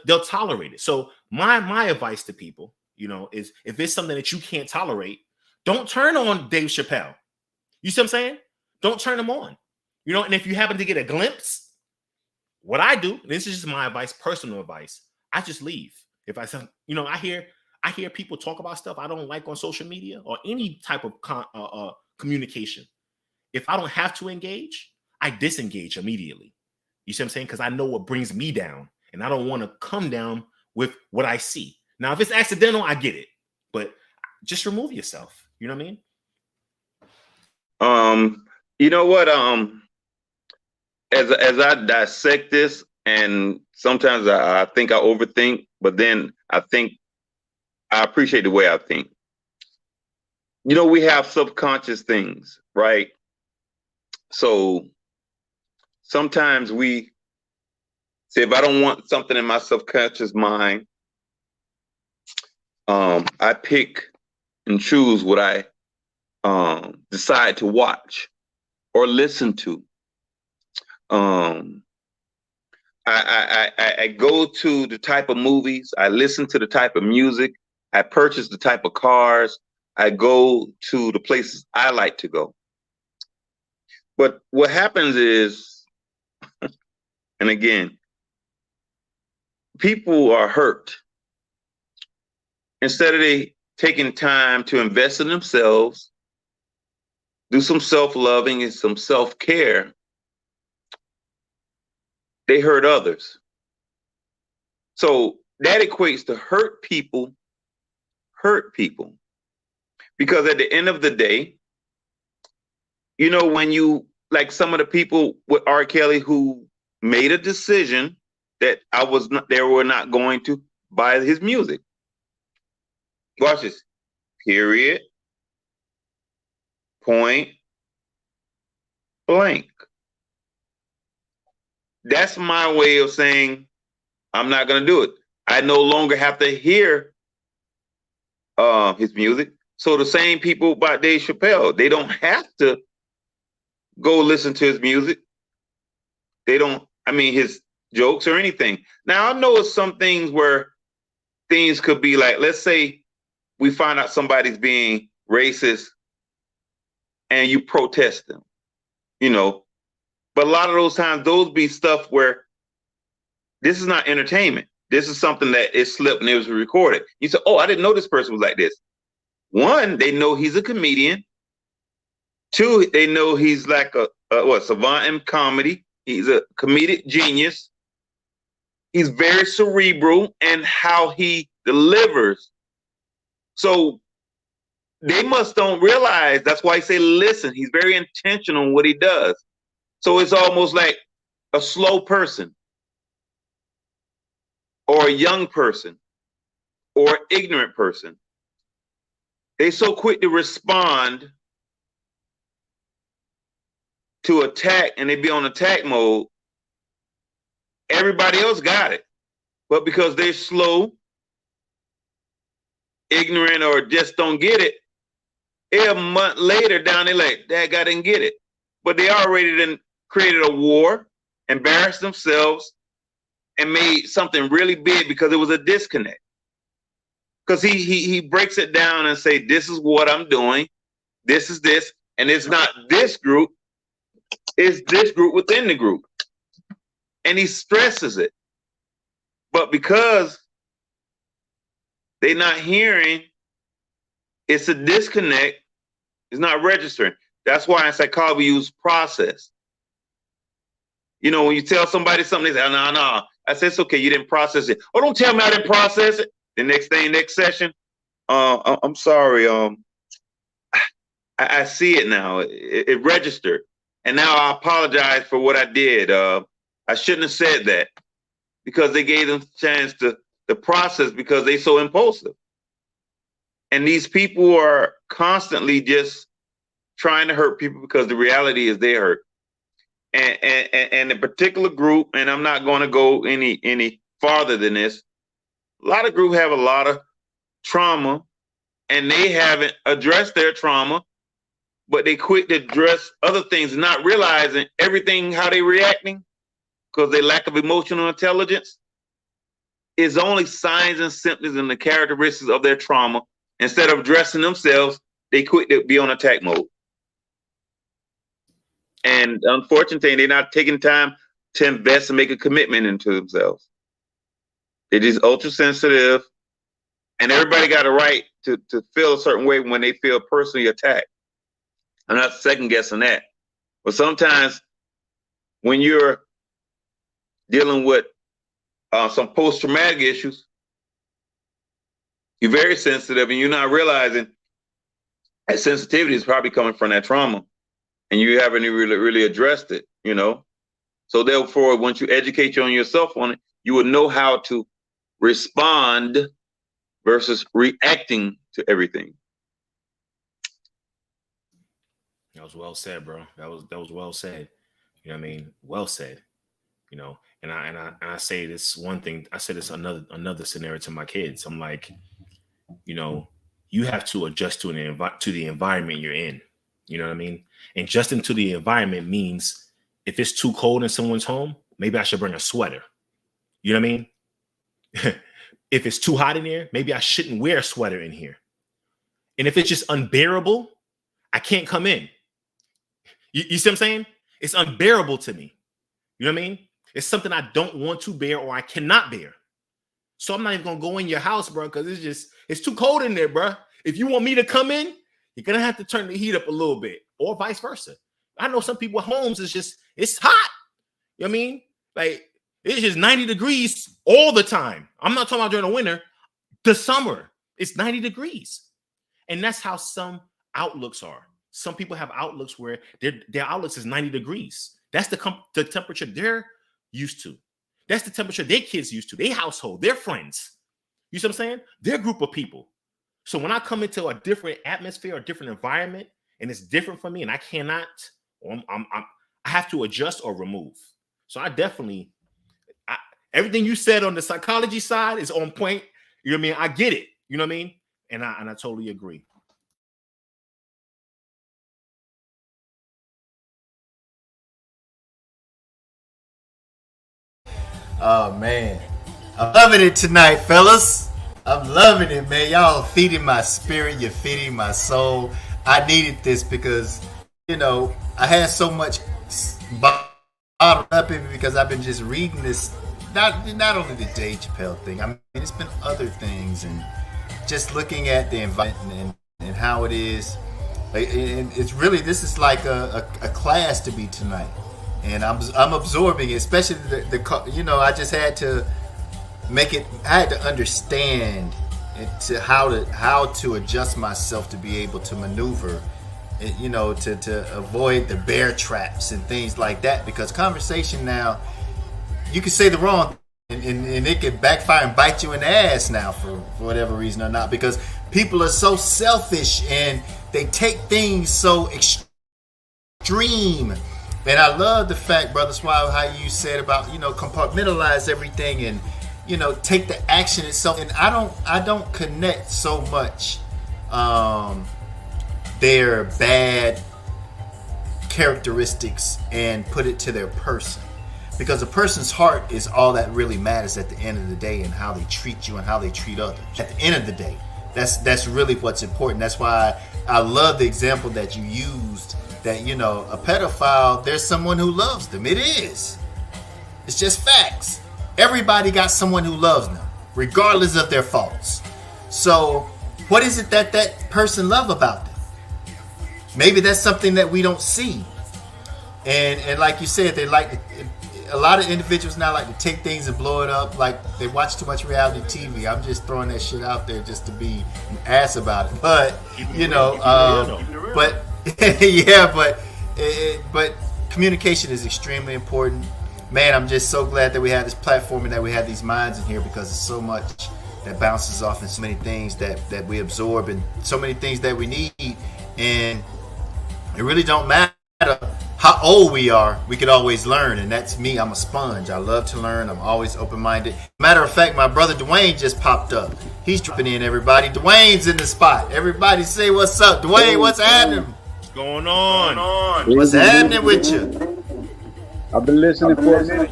[SPEAKER 2] They'll tolerate it. So my advice to people, is if it's something that you can't tolerate, don't turn on Dave Chappelle. You see what I'm saying? Don't turn him on. And if you happen to get a glimpse, what I do, this is just my advice, personal advice, I just leave. If I say, I hear people talk about stuff I don't like on social media or any type of communication. If I don't have to engage, I disengage immediately. You see what I'm saying? Because I know what brings me down. and I don't want to come down with what I see. Now, if it's accidental, I get it, but just remove yourself. You know what
[SPEAKER 3] I mean? You know what? As I dissect this, and sometimes I think I overthink, but then I think I appreciate the way I think. You know, we have subconscious things, right? So sometimes we say, if I don't want something in my subconscious mind, I pick and choose what I decide to watch or listen to. I go to the type of movies, I listen to the type of music, I purchase the type of cars, I go to the places I like to go. But what happens is, and again, people are hurt. Instead of they taking time to invest in themselves, do some self-loving and some self-care, they hurt others. So that equates to hurt people. Because at the end of the day, you know, when you, like some of the people with R. Kelly who made a decision that they were not going to buy his music. Watch this. Period. Point blank. That's my way of saying I'm not going to do it. I no longer have to hear his music. So the same people about Dave Chappelle, they don't have to go listen to his music. They don't, I mean, his jokes or anything. Now, I know it's some things where things could be like, let's say we find out somebody's being racist and you protest them, you know. But a lot of those times, those be stuff where this is not entertainment. This is something that is slipped and it was recorded. You say, oh, I didn't know this person was like this. One, they know he's a comedian. Two, they know he's like a savant in comedy. He's a comedic genius. He's very cerebral in how he delivers. So they must don't realize, that's why I say listen, he's very intentional in what he does. So it's almost like a slow person or a young person or an ignorant person. They so quick to respond to attack, and they be on attack mode. Everybody else got it. But because they're slow, ignorant, or just don't get it, a month later down they're like, that guy didn't get it. But they already then created a war, embarrassed themselves, and made something really big because it was a disconnect. Because he breaks it down and say, this is what I'm doing, this is this, and it's not this group, it's this group within the group. And he stresses it. But because they're not hearing, it's a disconnect, it's not registering. That's why in psychology we use process. You know, when you tell somebody something, they say, no. I said, it's okay, you didn't process it. Oh, don't tell me I didn't process it. The next thing, next session, I'm sorry, I see it now. It registered. And now I apologize for what I did. I shouldn't have said that, because they gave them a chance to process, because they're so impulsive. And these people are constantly just trying to hurt people because the reality is they hurt. And a particular group, and I'm not going to go any farther than this, a lot of groups have a lot of trauma, and they haven't addressed their trauma, but they quit to address other things, not realizing everything, how they reacting, because they lack of emotional intelligence, is only signs and symptoms and the characteristics of their trauma. Instead of addressing themselves, they quit to be on attack mode. And unfortunately, they're not taking time to invest and make a commitment into themselves. They're just ultra sensitive, and everybody got a right to feel a certain way when they feel personally attacked. I'm not second guessing that. But sometimes when you're dealing with some post-traumatic issues. You're very sensitive, and you're not realizing that sensitivity is probably coming from that trauma, and you haven't really addressed it, you know? So therefore, once you educate you on yourself on it, you will know how to respond versus reacting to everything.
[SPEAKER 2] That was well said, bro. That was well said. You know what I mean? Well said. You know, and I say this one thing. I say this another scenario to my kids. I'm like, you know, you have to adjust to the environment you're in. You know what I mean? And adjusting to the environment means if it's too cold in someone's home, maybe I should bring a sweater. You know what I mean? If it's too hot in here, maybe I shouldn't wear a sweater in here. And if it's just unbearable, I can't come in. You see what I'm saying? It's unbearable to me. You know what I mean? It's something I don't want to bear or I cannot bear. So I'm not even gonna go in your house, bro, because it's too cold in there, bro. If you want me to come in, you're gonna have to turn the heat up a little bit, or vice versa. I know some people's homes it's hot. You know what I mean? Like it's just 90 degrees all the time. I'm not talking about during the winter, the summer. It's 90 degrees. And that's how some outlooks are. Some people have outlooks where their outlooks is 90 degrees. That's the temperature they're used to. That's the temperature their kids used to, their household, their friends. You see what I'm saying? Their group of people. So when I come into a different atmosphere, a different environment, and it's different for me, and I cannot, or I have to adjust or remove. So I definitely, everything you said on the psychology side is on point. You know what I mean? I get it. You know what I mean? And I totally agree.
[SPEAKER 1] Oh man, I'm loving it tonight, fellas. I'm loving it, man. Y'all feeding my spirit. You're feeding my soul. I needed this because, you know, I had so much bottled up in me because I've been just reading this. Not only the Dave Chappelle thing. I mean, it's been other things and just looking at the environment and how it is. And it's really, this is like a class to me tonight. And I'm absorbing it, especially the you know, I just had to make it. I had to understand how to adjust myself to be able to maneuver, you know, to avoid the bear traps and things like that. Because conversation now, you can say the wrong and it can backfire and bite you in the ass now for whatever reason or not. Because people are so selfish and they take things so extreme. And I love the fact, Brother Swile, how you said about, you know, compartmentalize everything and, you know, take the action itself. And I don't connect so much their bad characteristics and put it to their person. Because a person's heart is all that really matters at the end of the day, and how they treat you and how they treat others. At the end of the day, that's really what's important. That's why I love the example that you used. That, you know, a pedophile, there's someone who loves them. It is. It's just facts. Everybody got someone who loves them, regardless of their faults. So, what is it that person love about them? Maybe that's something that we don't see. And like you said, they like a lot of individuals now like to take things and blow it up. Like they watch too much reality TV. I'm just throwing that shit out there just to be an ass about it. But you know, but. Yeah, but communication is extremely important. Man, I'm just so glad that we have this platform and that we have these minds in here, because there's so much that bounces off and so many things that we absorb and so many things that we need. And it really don't matter how old we are, we could always learn. And that's me. I'm a sponge. I love to learn. I'm always open-minded. Matter of fact, my brother Dwayne just popped up. He's dropping in, everybody. Dwayne's in the spot. Everybody say what's up. Dwayne, what's happening?
[SPEAKER 2] Going on?
[SPEAKER 1] What's happening with you?
[SPEAKER 4] I've been listening for a minute.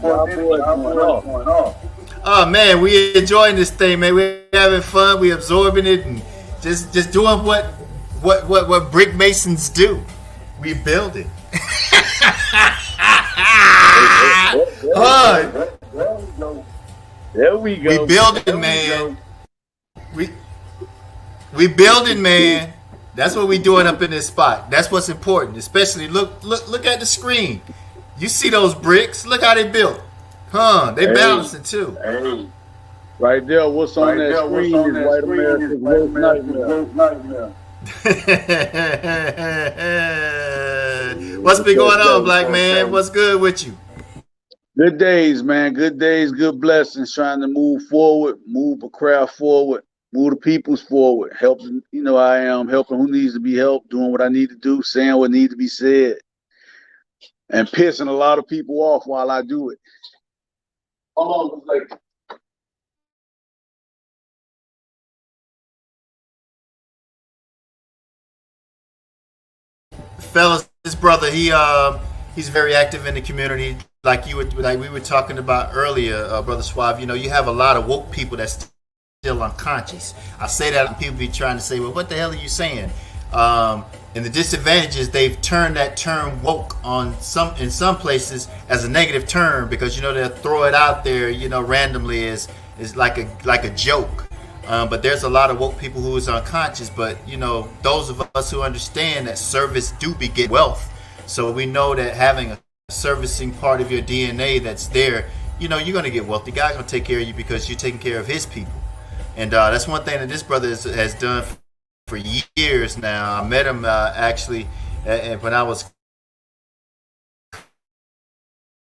[SPEAKER 1] Oh man, we enjoying this thing, man. We're having fun. We absorbing it and just doing what brick masons do. We build it.
[SPEAKER 4] There we go.
[SPEAKER 1] We building, man. We building, man. That's what we doing up in this spot. That's what's important. Especially look at the screen. You see those bricks? Look how they built. Huh? They
[SPEAKER 4] Hey,
[SPEAKER 1] balancing too.
[SPEAKER 4] hey. Right there, what's on that screen is white America's worst nightmare.
[SPEAKER 1] What's been
[SPEAKER 4] Touch
[SPEAKER 1] going on,
[SPEAKER 4] that.
[SPEAKER 1] black man? What's good with you?
[SPEAKER 4] Good days, man. Good days, good blessings. Trying to move forward, move a crowd forward, move the peoples forward. Helping, I am helping who needs to be helped, doing what I need to do, saying what needs to be said, and pissing a lot of people off while I do it. Hold on, like
[SPEAKER 1] Fellas, this brother, he's very active in the community. Like we were talking about earlier, brother Suave. You have a lot of woke people that's still unconscious. I say that, and people be trying to say, "Well, what the hell are you saying?" And the disadvantage is they've turned that term woke in some places as a negative term because they'll throw it out there randomly is like a joke. But there's a lot of woke people who is unconscious. But those of us who understand that service do beget wealth. So we know that having a servicing part of your DNA that's there, you're gonna get wealthy. God's gonna take care of you because you're taking care of His people. And that's one thing that this brother has done for years now. I met him actually when I was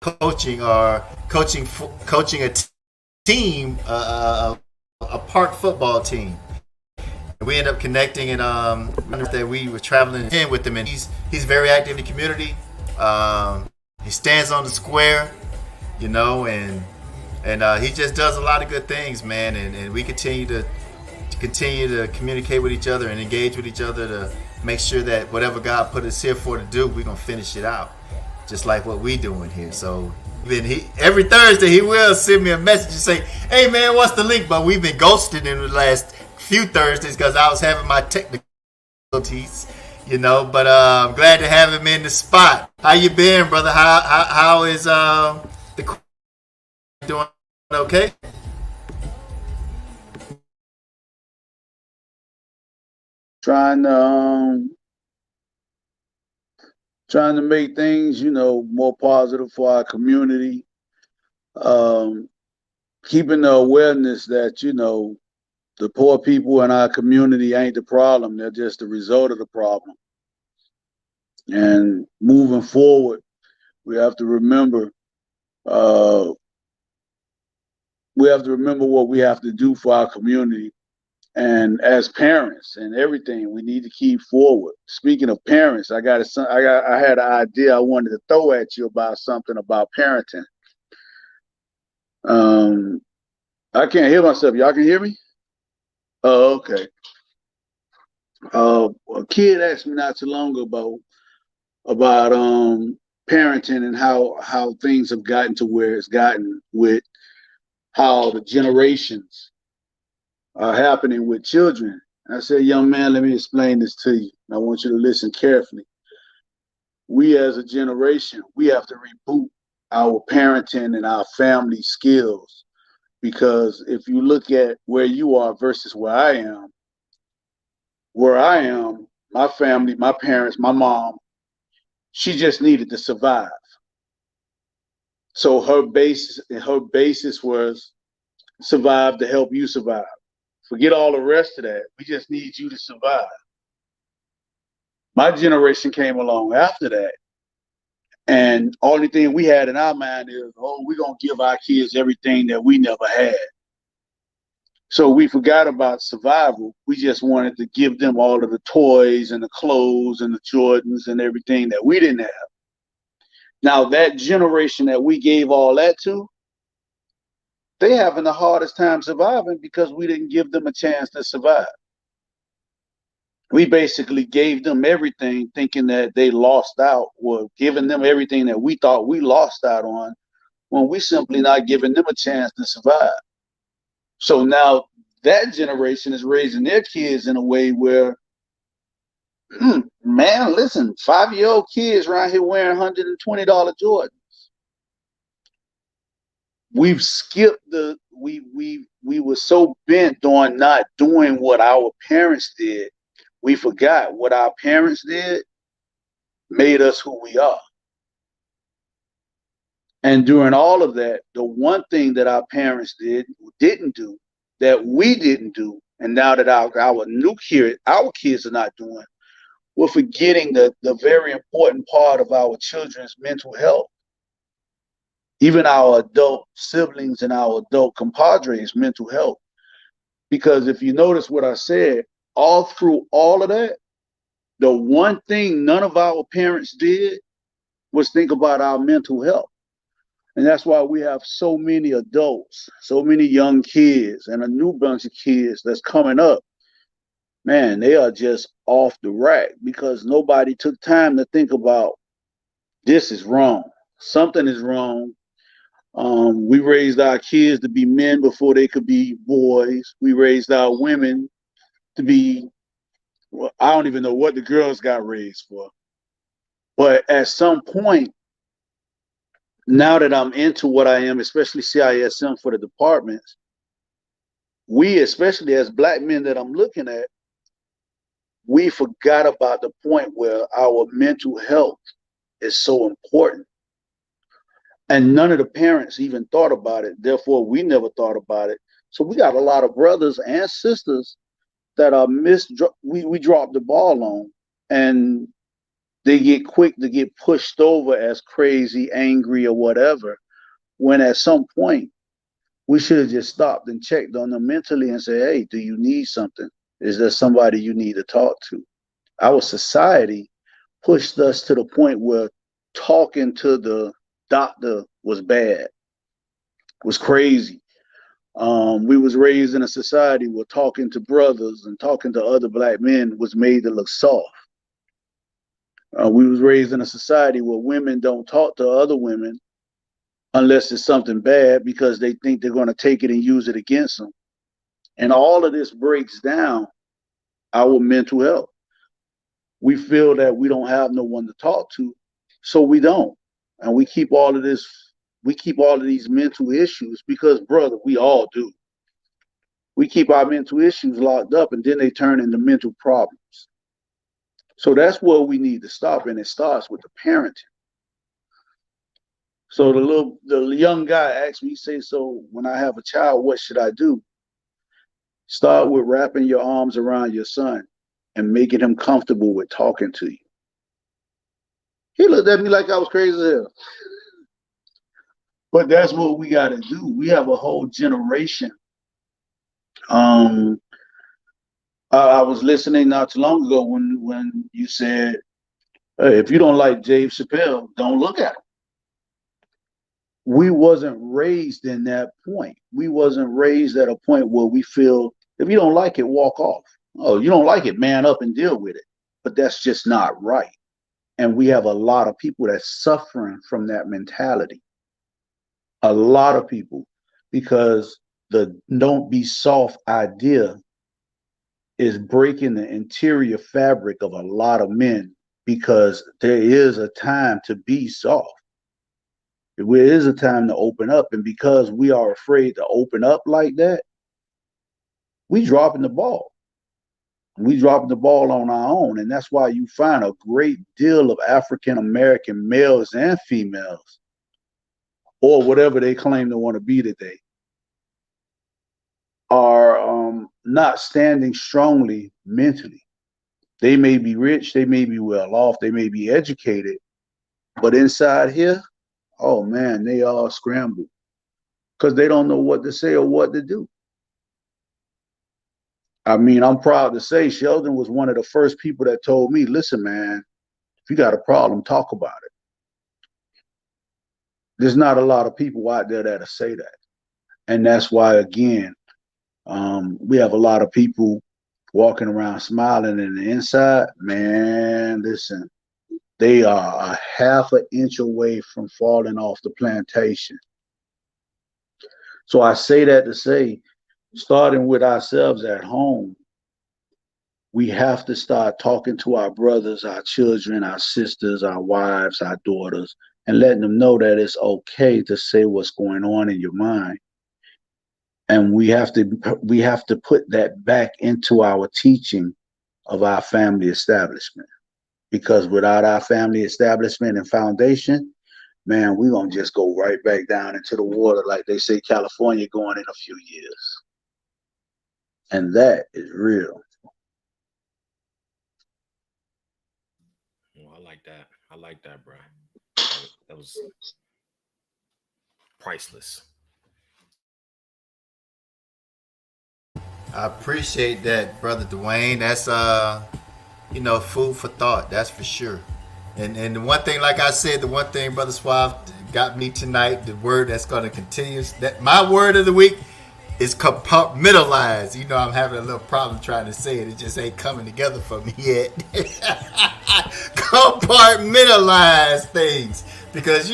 [SPEAKER 1] coaching a team, a park football team. We ended up connecting, and that we were traveling in with him, and he's very active in the community. He stands on the square, and he just does a lot of good things, man. And we continue to communicate with each other and engage with each other to make sure that whatever God put us here for to do, we're gonna finish it out, just like what we doing here. So then every Thursday he will send me a message and say, "Hey man, what's the link?" But we've been ghosted in the last few Thursdays because I was having my technicalities, But I'm glad to have him in the spot. How you been, brother? How is the doing? Okay.
[SPEAKER 4] trying to make things, more positive for our community. Keeping the awareness that, the poor people in our community ain't the problem. They're just the result of the problem. And moving forward, we have to remember what we have to do for our community. And as parents and everything, we need to keep forward. Speaking of parents, I had an idea I wanted to throw at you about something about parenting. I can't hear myself. Y'all can hear me? Oh, okay. A kid asked me not too long ago about parenting and how things have gotten to where it's gotten with how the generations are happening with children. And I said, young man, let me explain this to you. And I want you to listen carefully. We as a generation, we have to reboot our parenting and our family skills. Because if you look at where you are versus where I am, my family, my parents, my mom, she just needed to survive. So her basis was survive to help you survive. Forget all the rest of that. We just need you to survive. My generation came along after that. And only thing we had in our mind is, we're going to give our kids everything that we never had. So we forgot about survival. We just wanted to give them all of the toys and the clothes and the Jordans and everything that we didn't have. Now that generation that we gave all that to, they having the hardest time surviving because we didn't give them a chance to survive. We basically gave them everything thinking that they lost out, or giving them everything that we thought we lost out on, when we simply not giving them a chance to survive. So now that generation is raising their kids in a way where, man, listen, 5-year-old kids around here wearing $120 Jordans. We've skipped we were so bent on not doing what our parents did. We forgot what our parents did made us who we are. And during all of that, the one thing that our parents didn't do, that we didn't do, and now that our kids are not doing, we're forgetting the very important part of our children's mental health. Even our adult siblings and our adult compadres' mental health. Because if you notice what I said, all through all of that, the one thing none of our parents did was think about our mental health. And that's why we have so many adults, so many young kids, and a new bunch of kids that's coming up. Man, they are just off the rack because nobody took time to think about this is wrong. Something is wrong. We raised our kids to be men before they could be boys. We raised our women to be, well, I don't even know what the girls got raised for. But at some point, now that I'm into what I am, especially CISM for the departments, we, especially as black men that I'm looking at, we forgot about the point where our mental health is so important. And none of the parents even thought about it. Therefore, we never thought about it. So we got a lot of brothers and sisters that are we dropped the ball on, and they get quick to get pushed over as crazy, angry, or whatever. When at some point we should have just stopped and checked on them mentally and said, "Hey, do you need something? Is there somebody you need to talk to?" Our society pushed us to the point where talking to the doctor was bad, was crazy. We was raised in a society where talking to brothers and talking to other black men was made to look soft. We was raised in a society where women don't talk to other women unless it's something bad because they think they're going to take it and use it against them. And all of this breaks down our mental health. We feel that we don't have no one to talk to, so we don't. And we keep all of these mental issues because, brother, we all do. We keep our mental issues locked up and then they turn into mental problems. So that's where we need to stop, and it starts with the parenting. So the young guy asked me, he say, "So when I have a child, what should I do?" Start with wrapping your arms around your son and making him comfortable with talking to you. He looked at me like I was crazy as hell. But that's what we got to do. We have a whole generation. I was listening not too long ago when you said, "Hey, if you don't like Dave Chappelle, don't look at him." We wasn't raised in that point. We wasn't raised at a point where we feel if you don't like it, walk off. Oh, you don't like it, man up and deal with it. But that's just not right. And we have a lot of people that's suffering from that mentality. A lot of people, because the don't be soft idea is breaking the interior fabric of a lot of men because there is a time to be soft. There is a time to open up. And because we are afraid to open up like that, we dropping the ball. We dropping the ball on our own. And that's why you find a great deal of African-American males and females, or whatever they claim to want to be today, are not standing strongly mentally. They may be rich, they may be well off, they may be educated, but inside here, oh man, they all scrambled because they don't know what to say or what to do. I mean, I'm proud to say Sheldon was one of the first people that told me, "Listen, man, if you got a problem, talk about it." There's not a lot of people out there that'll say that. And that's why, again, we have a lot of people walking around smiling, and the inside, man, listen, they are a half an inch away from falling off the plantation. So I say that to say, starting with ourselves at home, we have to start talking to our brothers, our children, our sisters, our wives, our daughters, and letting them know that it's okay to say what's going on in your mind. And we have to put that back into our teaching of our family establishment. Because without our family establishment and foundation, man, we're going to just go right back down into the water like they say California going in a few years. And that is real.
[SPEAKER 2] Well, I like that. I like that, bro. That was priceless.
[SPEAKER 1] I appreciate that, brother Dwayne. That's food for thought. That's for sure. And the one thing, like I said, the one thing, brother Suave, got me tonight. The word that's going to continue. That my word of the week is compartmentalized. You know, I'm having a little problem trying to say it. It just ain't coming together for me yet. Compartmentalize things, because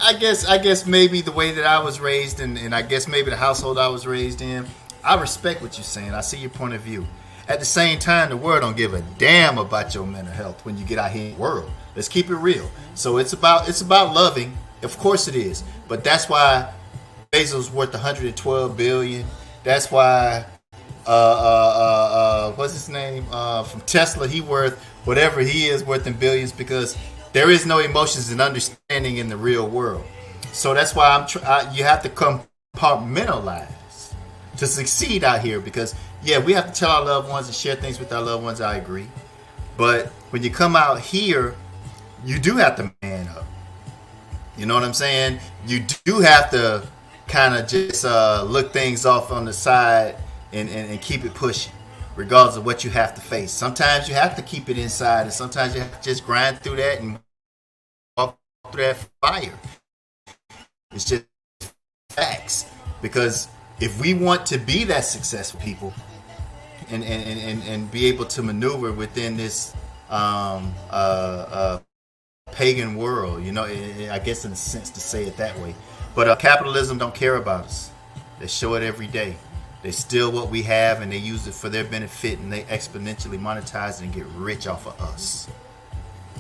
[SPEAKER 1] I guess maybe the way that I was raised, and I guess maybe the household I was raised in, I respect what you're saying. I see your point of view. At the same time, the world don't give a damn about your mental health when you get out here in the world. Let's keep it real. So it's about loving. Of course it is. But that's why Bezos worth 112 billion. That's why what's his name? From Tesla, he worth whatever he is worth in billions, because there is no emotions and understanding in the real world. So that's why you have to compartmentalize to succeed out here, because we have to tell our loved ones and share things with our loved ones. I agree. But when you come out here, you do have to man up. You know what I'm saying? You do have to kind of just look things off on the side and keep it pushing, regardless of what you have to face. Sometimes you have to keep it inside, and sometimes you have to just grind through that and walk through that fire. It's just facts. Because if we want to be that successful people and be able to maneuver within this pagan world, I guess in a sense to say it that way. But capitalism don't care about us. They show it every day. They steal what we have and they use it for their benefit, and they exponentially monetize it and get rich off of us.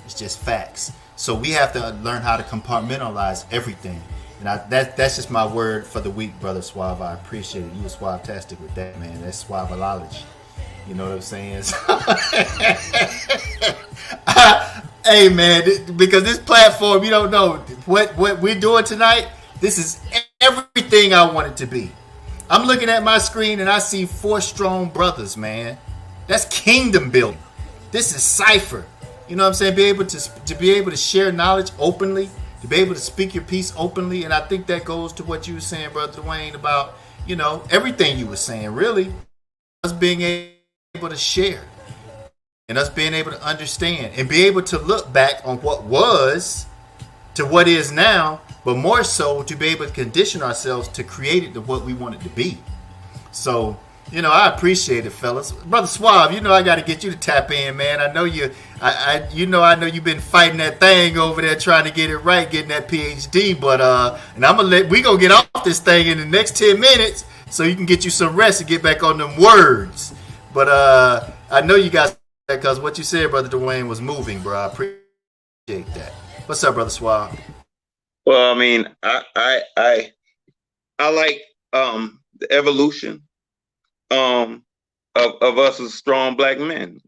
[SPEAKER 1] It's just facts. So we have to learn how to compartmentalize everything. And that's just my word for the week, brother Suave. I appreciate it. You were suave-tastic with that, man. That's suaveology. You know what I'm saying? Hey, man, because this platform, you don't know what we're doing tonight. This is everything I want it to be. I'm looking at my screen and I see 4 strong brothers, man. That's kingdom building. This is Cipher. You know what I'm saying? Be able to share knowledge openly, to be able to speak your piece openly. And I think that goes to what you were saying, Brother Dwayne, about, everything you were saying, really. Us being able to share and us being able to understand and be able to look back on what was to what is now, but more so to be able to condition ourselves to create it to what we want it to be. So, I appreciate it, fellas. Brother Suave, I got to get you to tap in, man. I know I know you've been fighting that thing over there trying to get it right, getting that PhD, but and we gonna get off this thing in the next 10 minutes so you can get you some rest and get back on them words. But I know you guys, because what you said, Brother Dwayne, was moving, bro. I appreciate that. What's up, Brother Suave?
[SPEAKER 3] Well, I mean, I like the evolution of us as strong black men.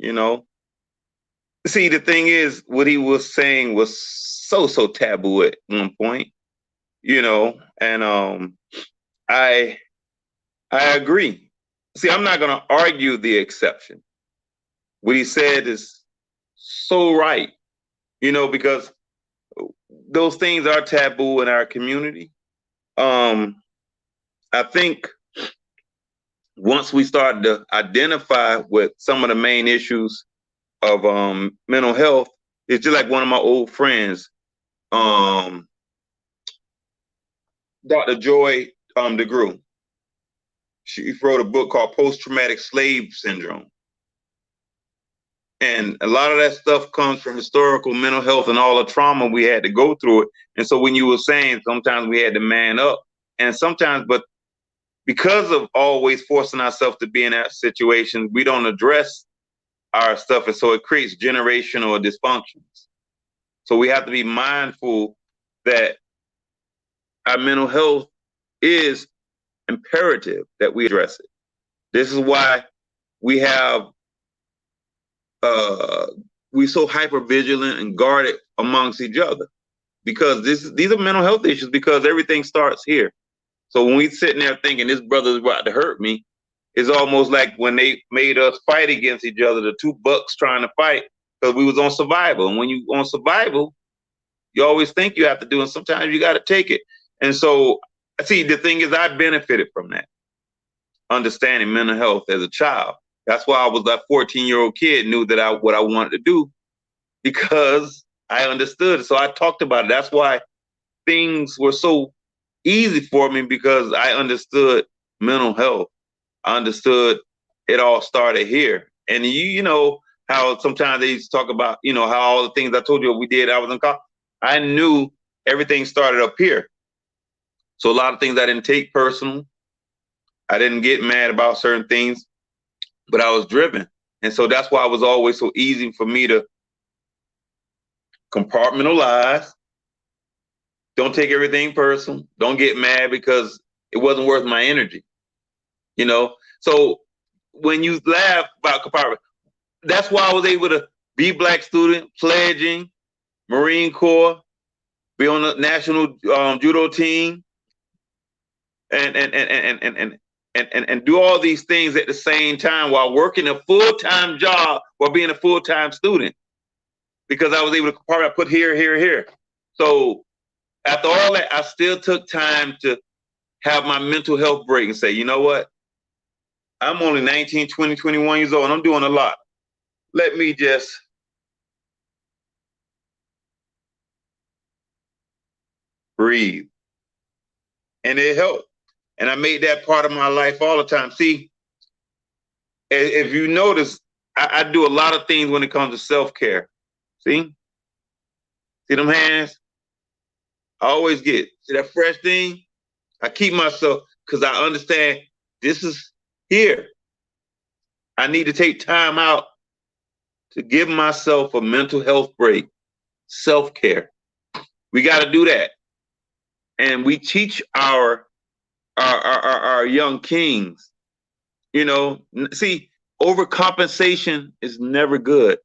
[SPEAKER 3] See, the thing is, what he was saying was so taboo at one point. And I agree. See, I'm not going to argue the exception. What he said is so right, because those things are taboo in our community. I think once we start to identify with some of the main issues of mental health, it's just like one of my old friends, Dr. Joy DeGruy. She wrote a book called Post-Traumatic Slave Syndrome. And a lot of that stuff comes from historical mental health and all the trauma we had to go through it. And so when you were saying sometimes we had to man up, and sometimes, but because of always forcing ourselves to be in that situation, we don't address our stuff. And so it creates generational dysfunctions. So we have to be mindful that our mental health is imperative that we address it. This is why we have we're so hyper vigilant and guarded amongst each other. because these are mental health issues, because everything starts here. So when we sitting there thinking this brother's about to hurt me, it's almost like when they made us fight against each other, the two bucks trying to fight, because we was on survival. And when you on survival, you always think you have to do, and sometimes you got to take it. And so, see, the thing is, I benefited from that, understanding mental health as a child. That's why I was that 14-year-old kid, knew that what I wanted to do, because I understood. So I talked about it. That's why things were so easy for me, because I understood mental health. I understood it all started here. And you know how sometimes they used to talk about, you know, how all the things I told you we did, I was in college. I knew everything started up here. So a lot of things I didn't take personal. I didn't get mad about certain things, but I was driven. And so that's why it was always so easy for me to compartmentalize. Don't take everything personal. Don't get mad because it wasn't worth my energy. You know, so when you laugh about compartment, that's why I was able to be Black student, pledging, Marine Corps, be on the national judo team, and do all these things at the same time while working a full-time job while being a full-time student, because I was able to compartment, put here, here, here. So after all that, I still took time to have my mental health break and say, you know what? I'm only 19, 20, 21 years old, and I'm doing a lot. Let me just breathe. And it helped. And I made that part of my life all the time. See, if you notice, I do a lot of things when it comes to self-care. See them hands? I always see that fresh thing? I keep myself, because I understand this is here. I need to take time out to give myself a mental health break, self-care. We got to do that. And we teach our young kings, you know, see, overcompensation is never good.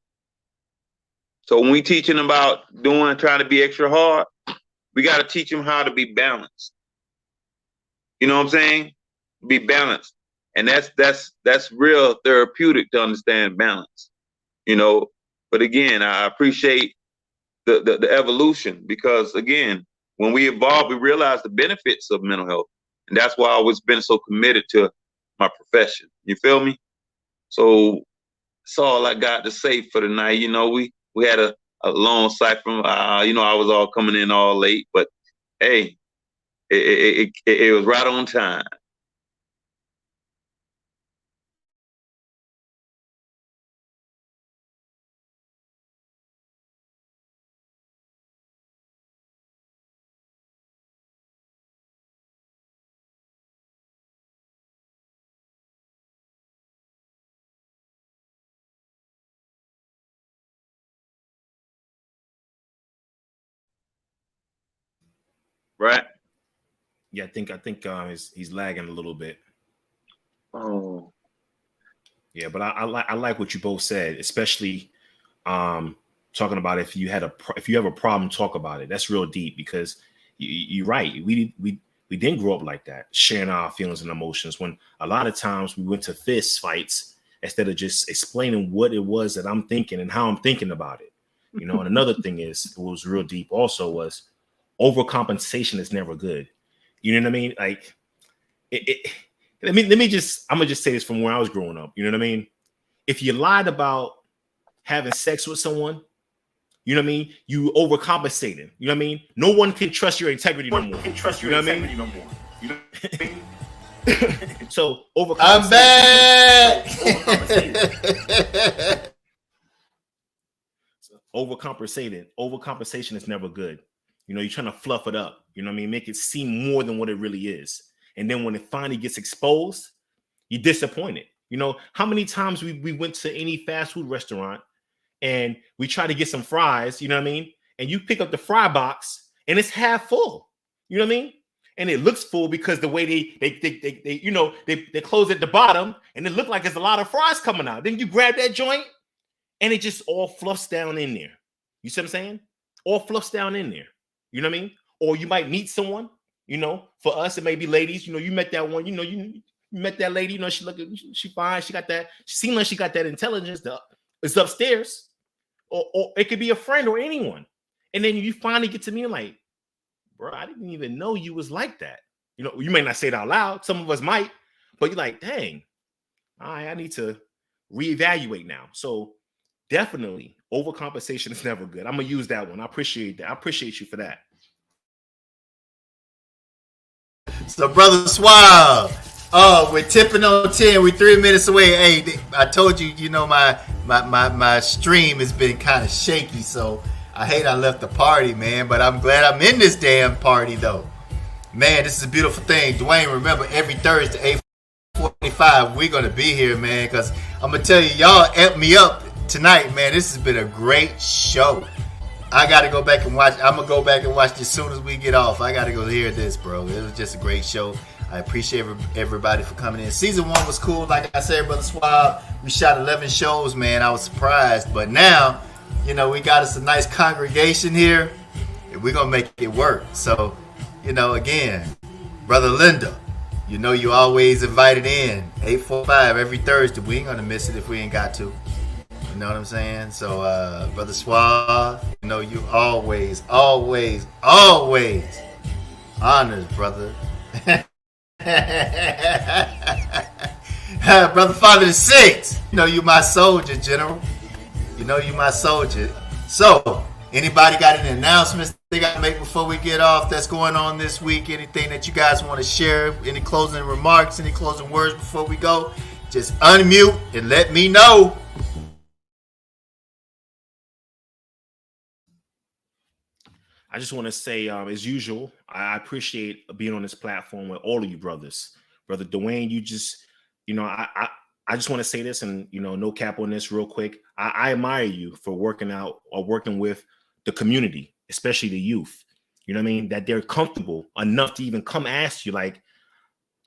[SPEAKER 3] So when we teaching about trying to be extra hard, we got to teach them how to be balanced. You know what I'm saying? Be balanced. And that's real therapeutic to understand balance, you know. But again, I appreciate the evolution, because again, when we evolve, we realize the benefits of mental health. And that's why I always been so committed to my profession. You feel me? So that's all I got to say for tonight. You know, we had a long cipher. You know, I was all coming in all late, but hey, it was right on time. Right?
[SPEAKER 2] Yeah, I think he's lagging a little bit.
[SPEAKER 3] Oh.
[SPEAKER 2] Yeah, but I like what you both said, especially talking about if you have a problem, talk about it. That's real deep, because you're right. We didn't grow up like that, sharing our feelings and emotions. When a lot of times we went to fist fights instead of just explaining what it was that I'm thinking and how I'm thinking about it. You know, and another thing is, what was real deep also was overcompensation is never good. You know what I mean? Like I'm gonna just say this from where I was growing up. You know what I mean? If you lied about having sex with someone, you know what I mean? You overcompensating. You know what I mean? No one can trust your integrity no more. You know what I mean? So overcompensation.
[SPEAKER 1] I'm back.
[SPEAKER 2] Overcompensation is never good. You know, you're trying to fluff it up. You know what I mean? Make it seem more than what it really is. And then when it finally gets exposed, you're disappointed. You know, how many times we went to any fast food restaurant and we try to get some fries, you know what I mean? And you pick up the fry box and it's half full. You know what I mean? And it looks full because the way they close at the bottom, and it look like there's a lot of fries coming out. Then you grab that joint and it just all fluffs down in there. You see what I'm saying? All fluffs down in there. You know what I mean? Or you might meet someone, you know, for us, it may be ladies, you know, you met that one, you know, you met that lady, you know, she fine, she got that, she seemed like she got that intelligence, it's upstairs. Or it could be a friend or anyone. And then you finally get to me like, bro, I didn't even know you was like that. You know, you may not say it out loud. Some of us might, but you're like, dang, all right, I need to reevaluate now. So definitely overcompensation is never good. I'm going to use that one. I appreciate that. I appreciate you for that.
[SPEAKER 1] So, Brother Suave, we're tipping on 10. We're 3 minutes away. Hey, I told you, you know, my stream has been kind of shaky, so I hate I left the party, man, but I'm glad I'm in this damn party, though. Man, this is a beautiful thing. Dwayne, remember, every Thursday, 8:45, we're going to be here, man, because I'm going to tell you, y'all amped me up tonight, man. This has been a great show. I got to go back and watch. I'm going to go back and watch as soon as we get off. I got to go hear this, bro. It was just a great show. I appreciate everybody for coming in. Season 1 was cool. Like I said, Brother Suave, we shot 11 shows, man. I was surprised. But now, you know, we got us a nice congregation here, and we're going to make it work. So, you know, again, Brother Linda, you know you always invited in. 8:45 every Thursday. We ain't going to miss it if we ain't got to. You know what I'm saying? So, Brother Suave, you know you always honors, brother. Brother Father the Six, you know you my soldier, General. You know you my soldier. So, anybody got any announcements they got to make before we get off that's going on this week? Anything that you guys want to share? Any closing remarks? Any closing words before we go? Just unmute and let me know.
[SPEAKER 2] I just want to say, as usual, I appreciate being on this platform with all of you brothers. Brother Dwayne, you just, you know, I just want to say this, and, you know, no cap on this real quick. I admire you for working out or working with the community, especially the youth. You know what I mean? That they're comfortable enough to even come ask you, like,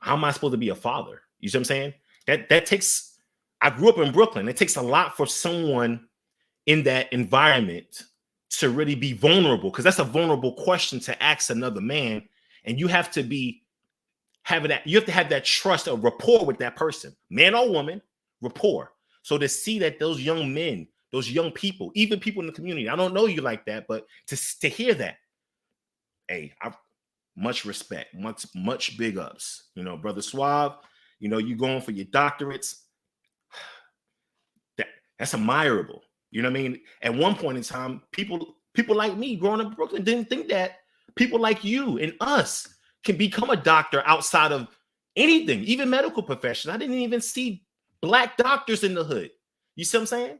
[SPEAKER 2] how am I supposed to be a father? You see what I'm saying? That takes, I grew up in Brooklyn. It takes a lot for someone in that environment to really be vulnerable, because that's a vulnerable question to ask another man, and you have to be having that. You have to have that trust, a rapport with that person, man or woman, rapport. So to see that those young men, those young people, even people in the community, I don't know you like that, but to hear that, hey, much respect, much big ups. You know, Brother Suave, you know, you going for your doctorates. That's admirable. You know what I mean? At one point in time, people like me growing up in Brooklyn didn't think that people like you and us can become a doctor outside of anything, even medical profession. I didn't even see Black doctors in the hood. You see what I'm saying?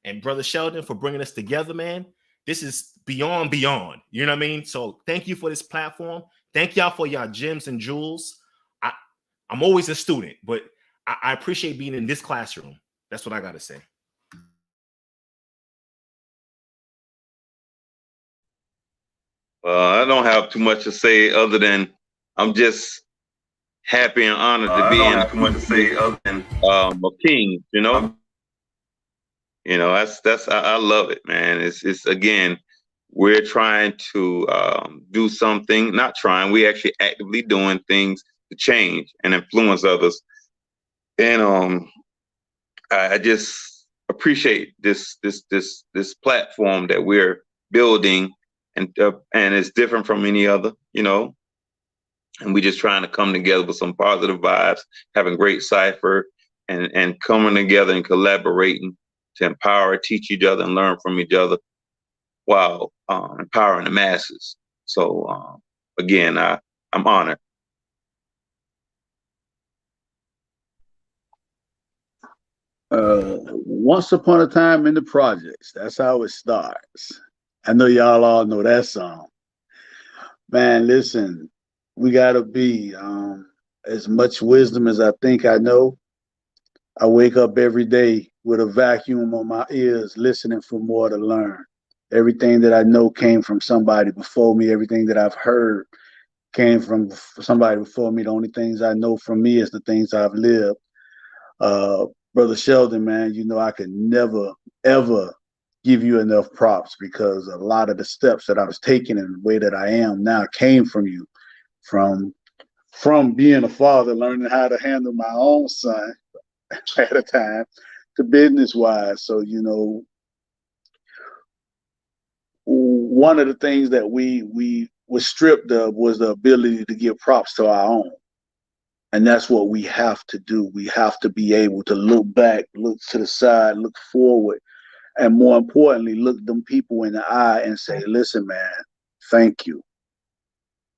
[SPEAKER 2] And Brother Sheldon, for bringing us together, man. This is beyond. You know what I mean? So thank you for this platform. Thank y'all for y'all gems and jewels. I'm always a student, but I appreciate being in this classroom. That's what I got to say.
[SPEAKER 3] I don't have too much to say other than I'm just happy and honored to be in of Kings. You know, that's I love it, man. It's again, we're trying to do something. Not trying. We actually actively doing things to change and influence others. And I just appreciate this platform that we're building. And it's different from any other, you know, and we just trying to come together with some positive vibes, having great Cipher, and coming together and collaborating to empower, teach each other, and learn from each other while empowering the masses. So again, I'm honored.
[SPEAKER 4] Once upon a time in the projects, that's how it starts. I know y'all all know that song. Man, listen, we got to be as much wisdom as I think I know. I wake up every day with a vacuum on my ears, listening for more to learn. Everything that I know came from somebody before me. Everything that I've heard came from somebody before me. The only things I know from me is the things I've lived. Brother Sheldon, man, you know I could never, ever give you enough props, because a lot of the steps that I was taking and the way that I am now came from you, from being a father, learning how to handle my own son at a time, to business wise. So, you know, one of the things that we was stripped of was the ability to give props to our own. And that's what we have to do. We have to be able to look back, look to the side, look forward, and more importantly, look them people in the eye and say, listen, man, thank you.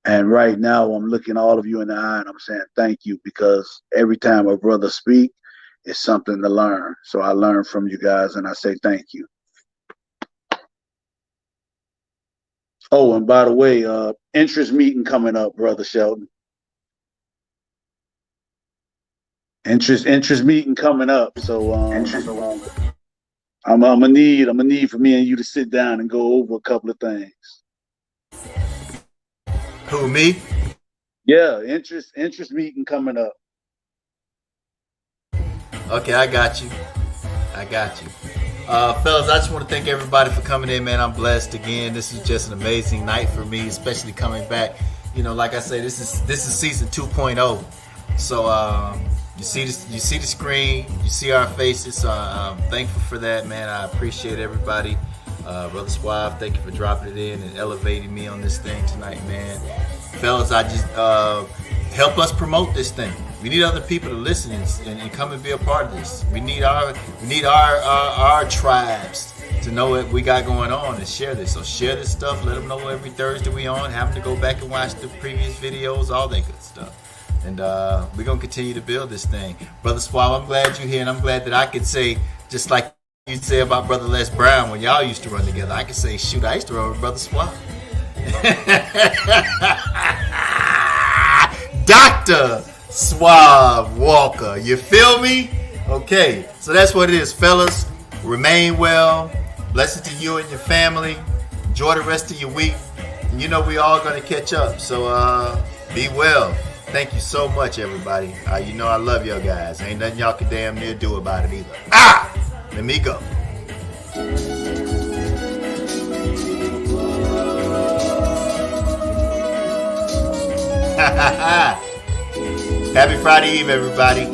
[SPEAKER 4] And right now I'm looking all of you in the eye and I'm saying thank you, because every time a brother speak, it's something to learn. So I learn from you guys and I say thank you. Oh, and by the way, interest meeting coming up, Brother Shelton. Interest meeting coming up. So I'm gonna need for me and you to sit down and go over a couple of things.
[SPEAKER 1] Who, me?
[SPEAKER 4] Yeah, interest meeting coming up.
[SPEAKER 1] Okay, I got you. Fellas, I just want to thank everybody for coming in, man. I'm blessed again. This is just an amazing night for me, especially coming back. You know, like I say, this is season 2.0. So you see the screen, you see our faces. So I'm thankful for that, man. I appreciate everybody. Brother Suave, thank you for dropping it in and elevating me on this thing tonight, man. Fellas, I just help us promote this thing. We need other people to listen and come and be a part of this. We need our tribes to know what we got going on and share this. So share this stuff. Let them know every Thursday we on. Have them to go back and watch the previous videos, all that good stuff. And we're going to continue to build this thing. Brother Suave, I'm glad you're here, and I'm glad that I could say, just like you say about Brother Les Brown when y'all used to run together, I could say, shoot, I used to run with Brother Suave. Dr. Suave Walker, you feel me? Okay, so that's what it is, fellas. Remain well. Blessings to you and your family. Enjoy the rest of your week. And you know we all gonna catch up, so be well. Thank you so much, everybody. You know I love y'all guys. Ain't nothing y'all can damn near do about it either. Let me go. Happy Friday Eve, everybody.